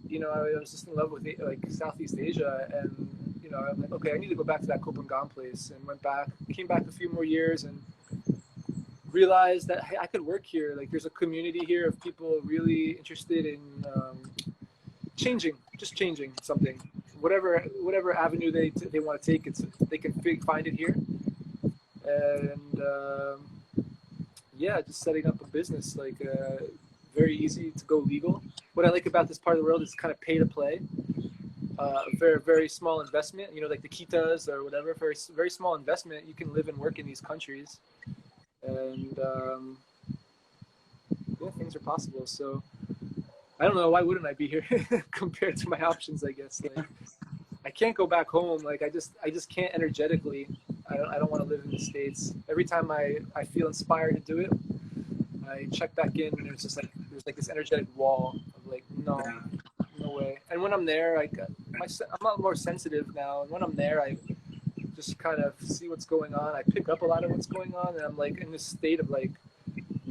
was just in love with like Southeast Asia, and you know, I'm like, okay, I need to go back to that Kopangan place, and went back, came back a few more years, and realized that hey, I could work here. Like, there's a community here of people really interested in changing something, whatever avenue they want to take. They can find it here, and yeah, just setting up a business like very easy to go legal. What I like about this part of the world is kind of pay to play. Very, very small investment, you know, like the Kitas or whatever, very, very small investment. You can live and work in these countries, and yeah, things are possible. So I don't know, why wouldn't I be here compared to my options, I guess. Like, I can't go back home. Like, I just can't energetically. I don't want to live in the States. Every time I feel inspired to do it, I check back in, and there's like this energetic wall of like, no way. And when I'm there, I'm a lot more sensitive now. And when I'm there, I just kind of see what's going on. I pick up a lot of what's going on, and I'm like in this state of like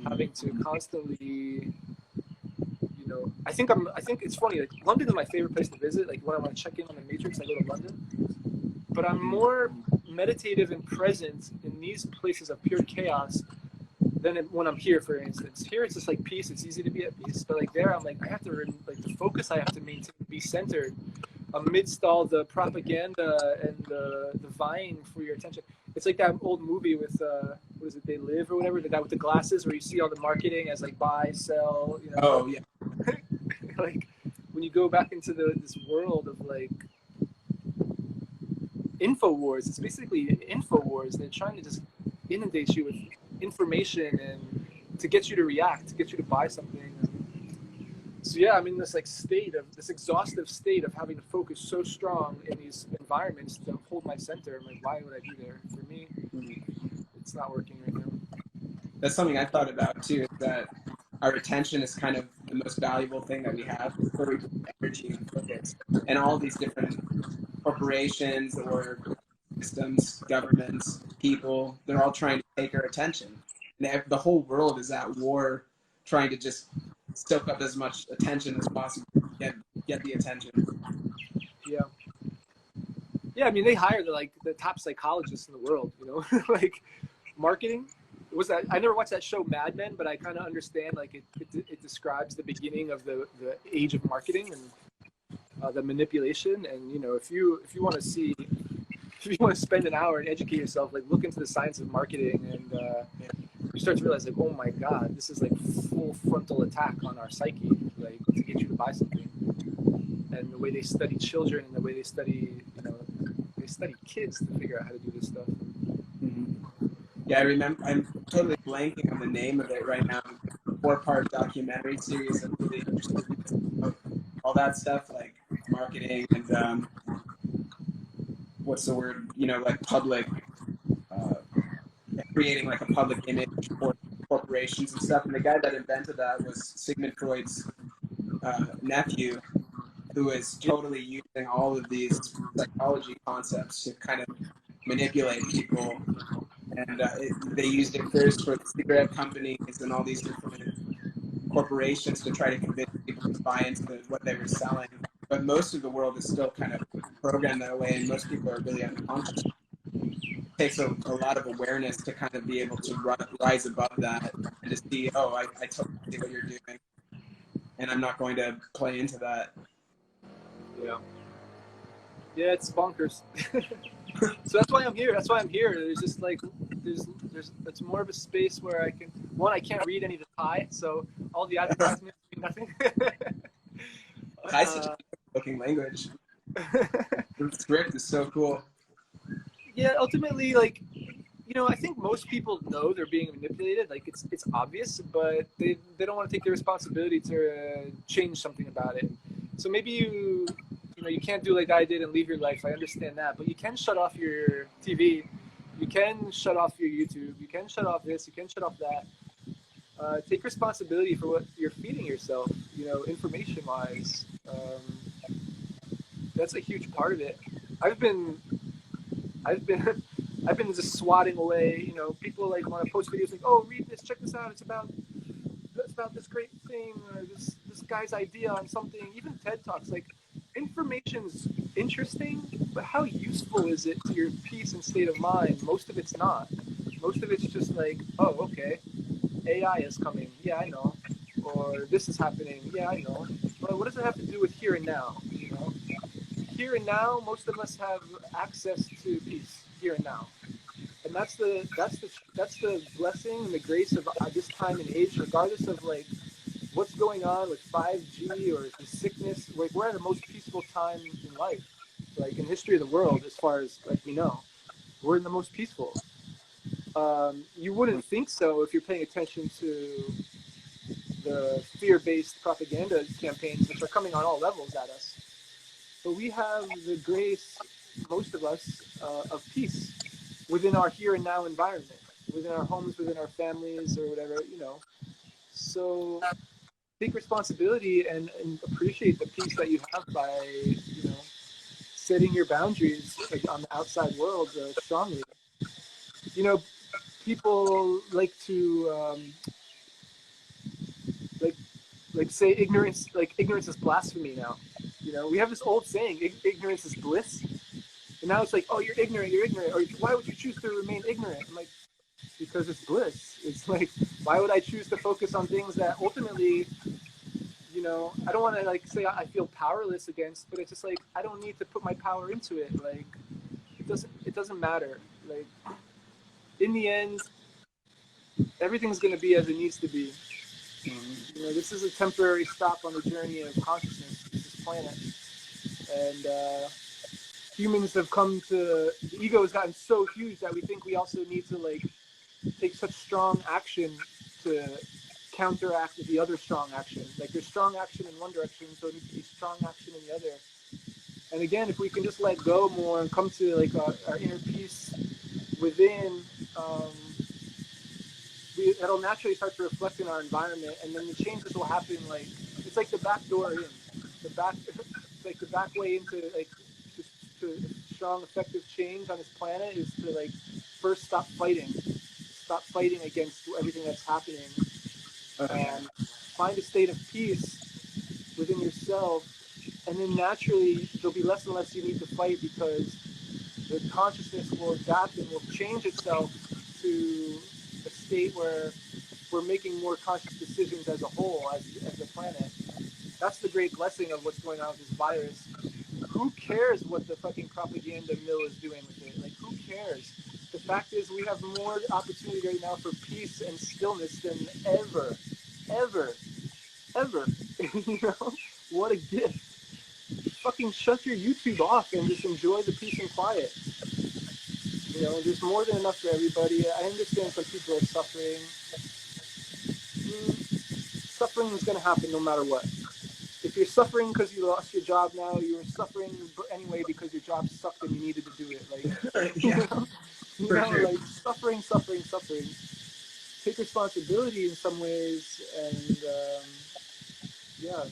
having to constantly, you know, I think it's funny. Like, London is my favorite place to visit. Like, when I want to check in on the Matrix, I go to London. But I'm more meditative and present in these places of pure chaos than when I'm here, for instance. Here it's just like peace. It's easy to be at peace. But like there, I'm like, I have to, like, the focus I have to maintain, be centered amidst all the propaganda and the vying for your attention. It's like that old movie with what is it, They Live or whatever, the guy with the glasses, where you see all the marketing as like buy, sell, you know. Oh yeah. Like, when you go back into this world of like info wars, it's basically info wars. They're trying to just inundate you with information and to get you to react, to get you to buy something. So yeah, I'm in this like this exhaustive state of having to focus so strong in these environments to hold my center. I'm like, why would I be there? For me, it's not working right now. That's something I thought about too, is that our attention is kind of the most valuable thing that we have, where we put energy and focus. And all these different corporations or systems, governments, people, they're all trying to take our attention. And the whole world is at war, trying to just soak up as much attention as possible, get the attention. Yeah. Yeah, I mean, they hire the top psychologists in the world, you know, like marketing. I never watched that show Mad Men, but I kind of understand, like, it describes the beginning of the age of marketing. And the manipulation. And if you want to see, if you want to spend an hour and educate yourself, like look into the science of marketing, and you start to realize like, oh my God, this is like full frontal attack on our psyche, like to get you to buy something. And the way they study children, and the way they study, they study kids to figure out how to do this stuff. Mm-hmm. Yeah, I remember. I'm totally blanking on the name of it right now. 4-part documentary series that really interested me about all that stuff, like marketing and what's the word? Like public, uh, creating like a public image for corporations and stuff. And the guy that invented that was Sigmund Freud's nephew, who is totally using all of these psychology concepts to kind of manipulate people. And they used it first for the cigarette companies and all these different corporations to try to convince people to buy into what they were selling. But most of the world is still kind of programmed that way, and most people are really unconscious. It takes a lot of awareness to kind of be able to rise above that and to see, oh, I totally see what you're doing, and I'm not going to play into that. Yeah, it's bonkers. So that's why I'm here. There's just like there's it's more of a space where I can't read any of the Thai, so all the advertisements mean nothing. Thai is such a looking language. The script is so cool. Yeah, ultimately, like I think most people know they're being manipulated. Like it's obvious, but they don't want to take the responsibility to change something about it. So maybe you can't do like I did and leave your life. I understand that, but you can shut off your TV, you can shut off your YouTube, you can shut off this, you can shut off that. Take responsibility for what you're feeding yourself. Information-wise, that's a huge part of it. I've been just swatting away. People like want to post videos like, oh, read this, check this out. It's about this great thing, or this guy's idea on something. Even TED Talks, like information's interesting, but how useful is it to your peace and state of mind? Most of it's not. Most of it's just like, oh, okay, AI is coming. Yeah, I know. Or this is happening. Yeah, I know. But what does it have to do with here and now? Here and now, most of us have access to peace here and now, and that's the blessing and the grace of this time and age, regardless of like what's going on with 5G or the sickness. Like we're at the most peaceful time in life, like in history of the world, as far as like we know, we're in the most peaceful. You wouldn't think so if you're paying attention to the fear-based propaganda campaigns, which are coming on all levels at us. But we have the grace, most of us, of peace within our here and now environment, within our homes, within our families, or whatever, So take responsibility and appreciate the peace that you have by, setting your boundaries on the outside world strongly. People like to like say ignorance is blasphemy now. We have this old saying, ignorance is bliss. And now it's like, oh, you're ignorant. Or why would you choose to remain ignorant? I'm like, because it's bliss. It's like, why would I choose to focus on things that ultimately, I don't want to like say I feel powerless against, but it's just like, I don't need to put my power into it. Like, it doesn't matter. Like, in the end, everything's going to be as it needs to be. This is a temporary stop on the journey of consciousness, this planet. And humans have the ego has gotten so huge that we think we also need to like take such strong action to counteract the other strong action. Like there's strong action in one direction, so it needs to be strong action in the other. And again, if we can just let go more and come to like our inner peace within, it'll naturally start to reflect in our environment, and then the changes will happen. Like it's like the back door in, like the back way into like to strong, effective change on this planet is to like first stop fighting against everything that's happening, and find a state of peace within yourself, and then naturally there'll be less and less you need to fight because the consciousness will adapt and will change itself to a state where we're making more conscious decisions as a whole, as the planet. That's the great blessing of what's going on with this virus. Who cares what the fucking propaganda mill is doing with it? Like, who cares? The fact is, we have more opportunity right now for peace and stillness than ever, ever, ever. You know, what a gift. Fucking shut your YouTube off and just enjoy the peace and quiet. You know, there's more than enough for everybody. I understand some people are suffering. Suffering is going to happen no matter what. If you're suffering because you lost your job now, you're suffering anyway because your job sucked and you needed to do it. Like, Yeah, you know, sure. like suffering. Take responsibility in some ways, and yeah,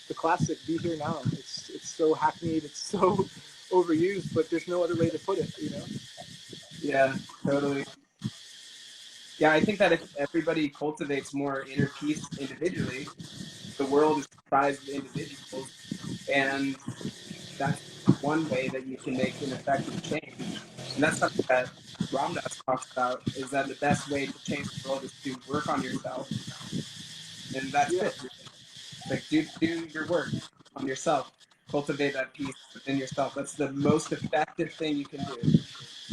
the classic "Be Here Now." It's so hackneyed, it's so overused, but there's no other way to put it. You know? Yeah, totally. Yeah, I think that if everybody cultivates more inner peace individually, the world is comprised of individuals, and that's one way that you can make an effective change. And that's something that Ramdas talks about, is that the best way to change the world is to work on yourself. And that's Yeah, it. Like, do your work on yourself. Cultivate that peace within yourself. That's the most effective thing you can do.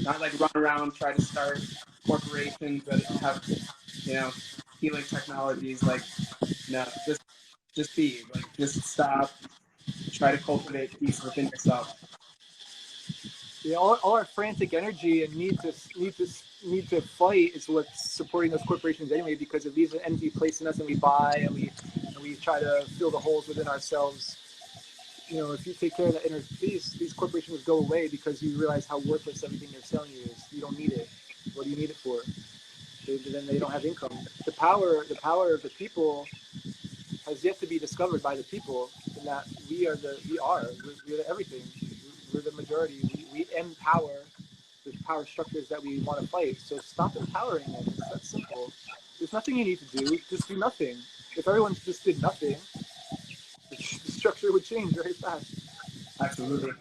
Not like run around, try to start corporations that have, you know, healing technologies. Like, no, just be. Like, just stop. Try to cultivate peace within yourself. yeah. All our frantic energy and need to fight is what's supporting those corporations anyway, because it leaves an empty place in us, and we buy and we try to fill the holes within ourselves. You know, if you take care of that inner peace, these corporations go away because you realize how worthless everything they're selling you is. You don't need it. What do you need it for? Then they don't have income. The power of the people has yet to be discovered by the people, in that we're the everything. We're the majority. We empower the power structures that we want to fight. So stop empowering them. It's that simple. There's nothing you need to do. Just do nothing. If everyone just did nothing, the structure would change very fast. Absolutely.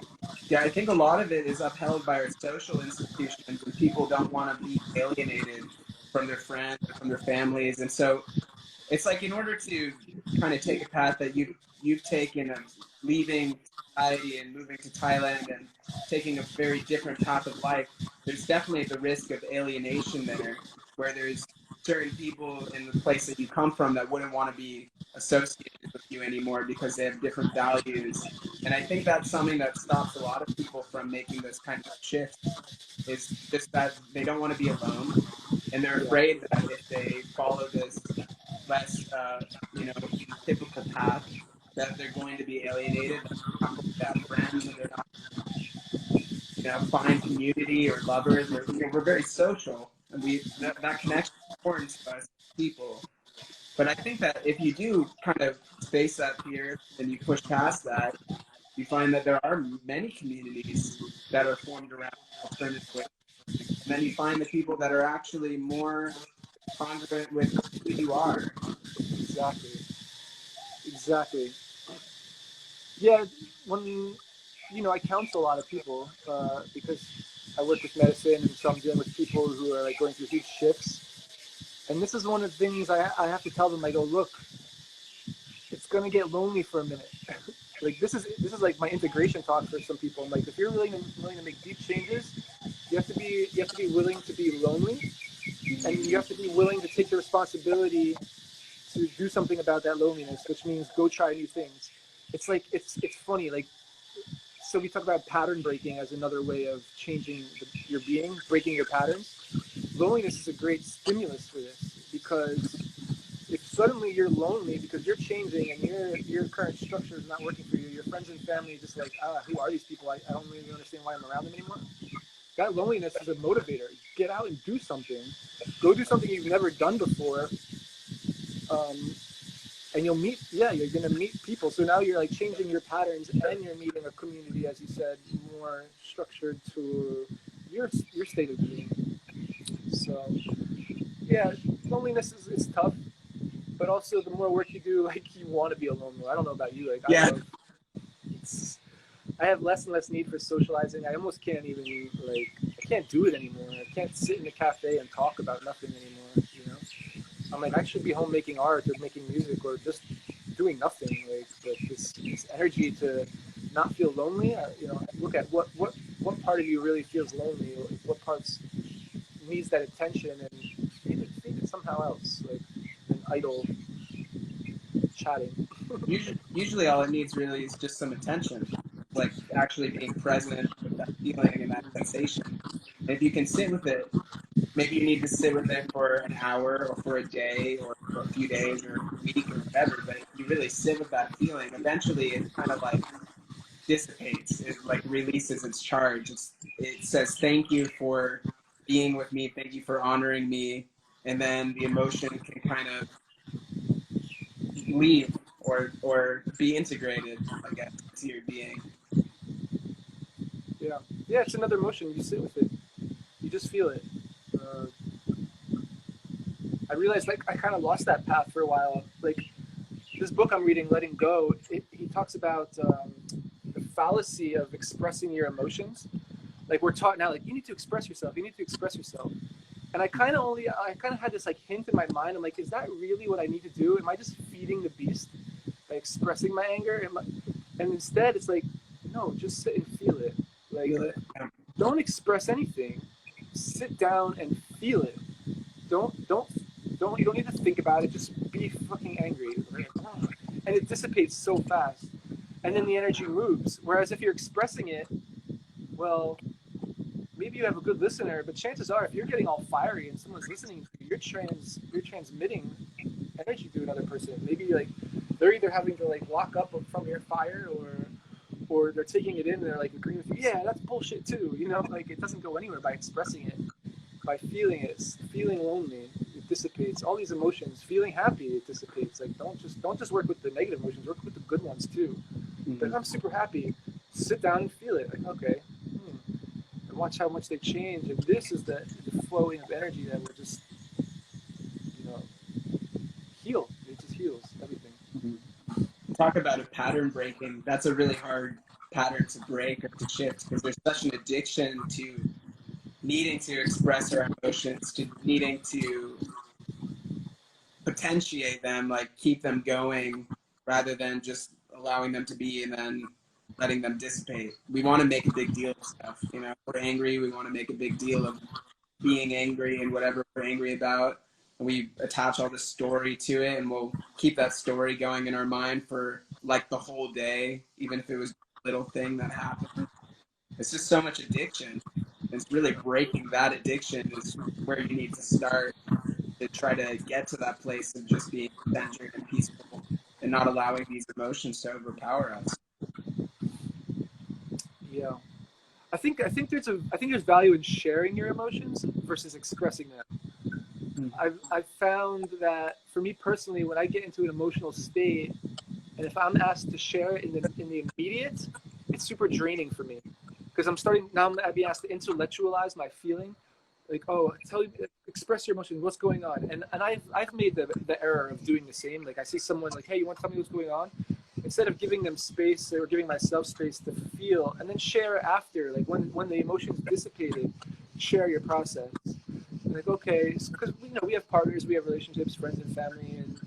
Yeah, I think a lot of it is upheld by our social institutions, and people don't want to be alienated from their friends or from their families. And so it's like, in order to kind of take a path that you've taken of leaving society and moving to Thailand and taking a very different path of life, there's definitely the risk of alienation there, where there's certain people in the place that you come from that wouldn't want to be associated with you anymore because they have different values. And I think that's something that stops a lot of people from making this kind of shift, is just that they don't want to be alone, and they're Yeah. afraid that if they follow this less, typical path, that they're going to be alienated, that they're not going to have friends, and they're not, find community or lovers, or, we're very social, and that connection is important to us people. But I think that if you do kind of face that fear and you push past that, you find that there are many communities that are formed around alternative ways. And then you find the people that are actually more congruent with who you are. Exactly. Yeah, when I counsel a lot of people because I work with medicine, and so I'm dealing with people who are like going through huge shifts. And this is one of the things I have to tell them. I go, look, it's gonna get lonely for a minute. Like this is like my integration talk for some people. I'm like, if you're willing to make deep changes, you have to be willing to be lonely, and you have to be willing to take the responsibility to do something about that loneliness, which means go try new things. It's like it's funny. Like, so we talk about pattern breaking as another way of changing your being, breaking your patterns. Loneliness is a great stimulus for this, because if suddenly you're lonely because you're changing and your current structure is not working for you, your friends and family are just like, who are these people? I don't really understand why I'm around them anymore. That loneliness is a motivator. Get out and do something. Go do something you've never done before. And you're going to meet people. So now you're like changing your patterns, and you're meeting a community, as you said, more structured to your state of being. So yeah, loneliness is tough, but also the more work you do, like, you want to be alone more. I don't know about you. Like, Yeah, I have less and less need for socializing. I almost can't even, like, I can't do it anymore. I can't sit in a cafe and talk about nothing anymore, I'm like, I should be home making art or making music, or just doing nothing, like this energy to not feel lonely. Look at what part of you really feels lonely, or what parts needs that attention, and feed it somehow else, like an idle chatting. Usually all it needs really is just some attention, like actually being present with that feeling and that sensation. And if you can sit with it, maybe you need to sit with it for an hour or for a day or for a few days or a week or whatever, but if you really sit with that feeling, eventually it kind of like dissipates. It like releases its charge. It says thank you for being with me, thank you for honoring me, and then the emotion can kind of leave or be integrated, I guess, to your being. Yeah, it's another emotion. You sit with it, you just feel it. I realized like I kind of lost that path for a while. Like this book I'm reading, Letting Go, he talks about the fallacy of expressing your emotions. Like we're taught now, like you need to express yourself. You need to express yourself. And I kind of had this like hint in my mind. I'm like, is that really what I need to do? Am I just feeding the beast by expressing my anger? And instead, it's like, no, just sit and feel it. Like, don't express anything. Sit down and feel it. Don't. You don't need to think about it. Just be fucking angry, and it dissipates so fast. And then the energy moves. Whereas if you're expressing it, well, maybe you have a good listener, but chances are, if you're getting all fiery and someone's listening to you, you're transmitting energy to another person. Maybe like they're either having to like lock up from your fire, or they're taking it in and they're like agreeing with you. Yeah, that's bullshit too. Like it doesn't go anywhere by expressing it, by feeling it. Feeling lonely, it dissipates. All these emotions. Feeling happy, it dissipates. Like don't just work with the negative emotions. Work with the good ones too. But I'm super happy. Sit down and feel it. Like okay. And watch how much they change. And this is the flowing of energy that will just heal. It just heals everything. Talk about a pattern breaking. That's a really hard pattern to break or to shift because there's such an addiction to needing to express our emotions, to needing to potentiate them, like keep them going rather than just allowing them to be and then letting them dissipate. We want to make a big deal of stuff. If we're angry, we want to make a big deal of being angry and whatever we're angry about. And we attach all this story to it, and we'll keep that story going in our mind for like the whole day, even if it was a little thing that happened. It's just so much addiction. It's really breaking that addiction is where you need to start to try to get to that place of just being centered and peaceful and not allowing these emotions to overpower us. Yeah. I think there's value in sharing your emotions versus expressing them. I've found that for me personally, when I get into an emotional state, and if I'm asked to share it in the immediate, it's super draining for me because I'm being asked to intellectualize my feeling. Like, oh, express your emotions. What's going on? And I've made the error of doing the same. Like I see someone like, hey, you want to tell me what's going on? Instead of giving them space or giving myself space to feel and then share after, like when the emotions dissipated, share your process. And like, okay, because we have partners, we have relationships, friends and family, and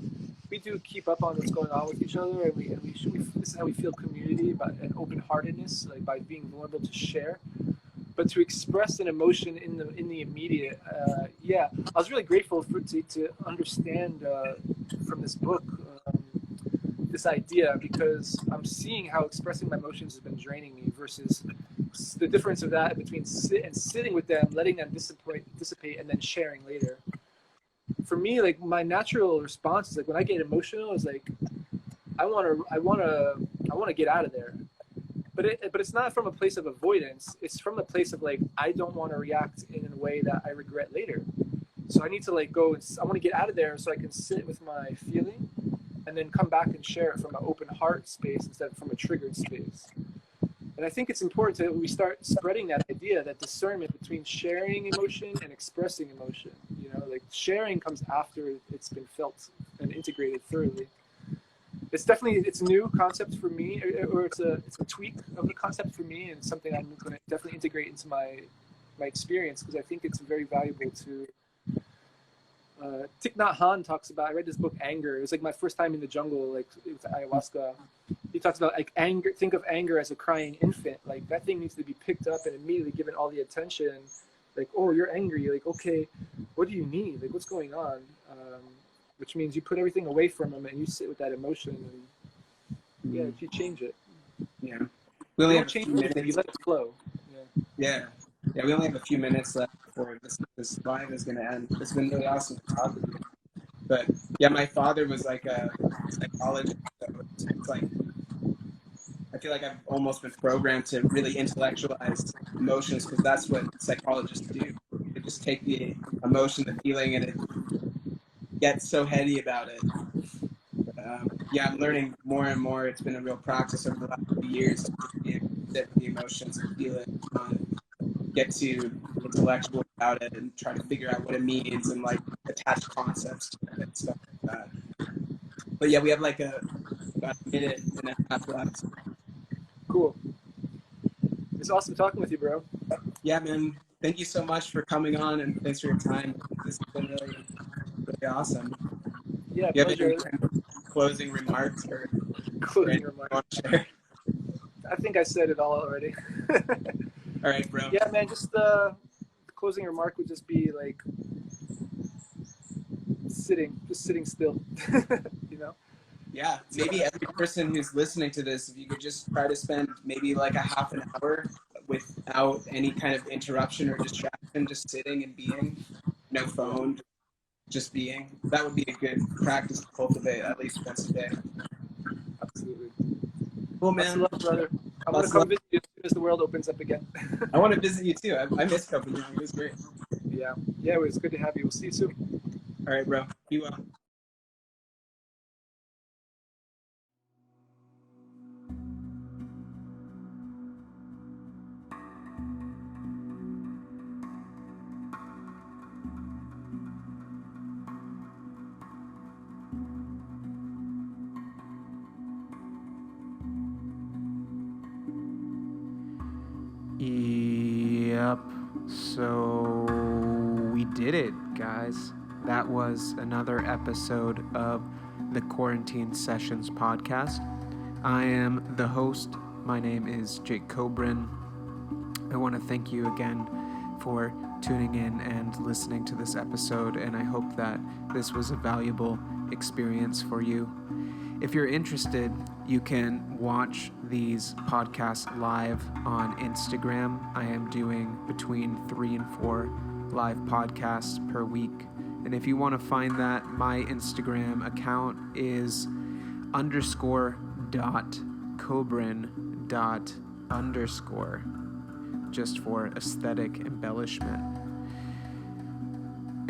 we do keep up on what's going on with each other, and this is how we feel community, about an open-heartedness, like by being vulnerable to share. But to express an emotion in the immediate, I was really grateful to understand from this book this idea, because I'm seeing how expressing my emotions has been draining me versus the difference of that between sitting with them, letting them dissipate, and then sharing later. For me, like my natural response is like when I get emotional, is like I want to get out of there. But it's not from a place of avoidance. It's from a place of like I don't want to react in a way that I regret later. So I need to like go. I want to get out of there so I can sit with my feeling, and then come back and share it from an open heart space instead of from a triggered space. And I think it's important that we start spreading that idea, that discernment between sharing emotion and expressing emotion. Like sharing comes after it's been felt and integrated thoroughly. It's a new concept for me, or it's a tweak of the concept for me, and something I'm going to definitely integrate into my experience, because I think it's very valuable to Thich Nhat Hanh talks about. I read this book, Anger. It was like my first time in the jungle, like it was ayahuasca. He talks about like anger. Think of anger as a crying infant. Like that thing needs to be picked up and immediately given all the attention. Like, oh, you're angry. Like, okay, what do you need? Like, what's going on? Which means you put everything away from them and you sit with that emotion and yeah, you change it. Yeah. We only You have don't a change few anything. You minutes. let it flow. Yeah. Yeah, we only have a few minutes left before this live is going to end. It's been really awesome to talk with you. But yeah, my father was like a psychologist. So it's like, I feel like I've almost been programmed to really intellectualize emotions because that's what psychologists do. They just take the emotion, the feeling, and it gets so heady about it. But, yeah, I'm learning more and more. It's been a real practice over the last few years to just be able to sit with the emotions and feel it, get too intellectual about it and try to figure out what it means and like attach concepts to it and stuff like that. But yeah, we have like about a minute and a half left. Cool. It's awesome talking with you, bro. Yeah, man. Thank you so much for coming on and thanks for your time. This has been really, really awesome. Yeah, Do you have pleasure. any kind of closing remarks or Closing anything you remarks. want to share? I think I said it all already. All right, bro. Yeah, man. Just the closing remark would just be like just sitting still. You know. Yeah, maybe every person who's listening to this, if you could just try to spend maybe like a half an hour without any kind of interruption or distraction, just sitting and being, no phone, just being. That would be a good practice to cultivate at least once a day. Absolutely. Cool, Lots of man. love, brother. I'm Lots gonna of come love. visit you as soon as the world opens up again. I want to visit you too. I miss Copenhagen. It was great. Yeah. Yeah, it was good to have you. We'll see you soon. All right, bro. Be well. Yep. So we did it, guys. That was another episode of the Quarantine Sessions podcast. I am the host. My name is Jake Cobrin. I want to thank you again for tuning in and listening to this episode, and I hope that this was a valuable experience for you. If you're interested, you can watch these podcasts live on Instagram. I am doing between 3 and 4 live podcasts per week. And if you want to find that, my Instagram account is _.cobrin._ just for aesthetic embellishment.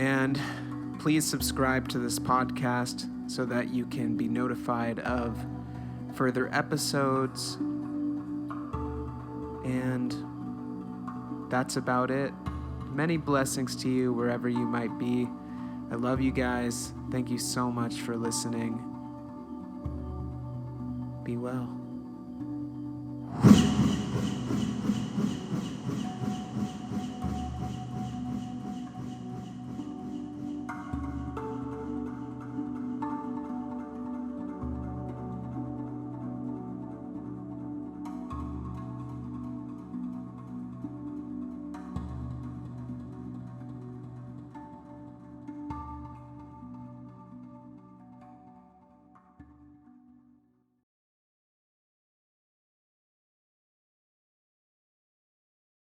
And please subscribe to this podcast so that you can be notified of further episodes. And that's about it. Many blessings to you wherever you might be. I love you guys. Thank you so much for listening. Be well.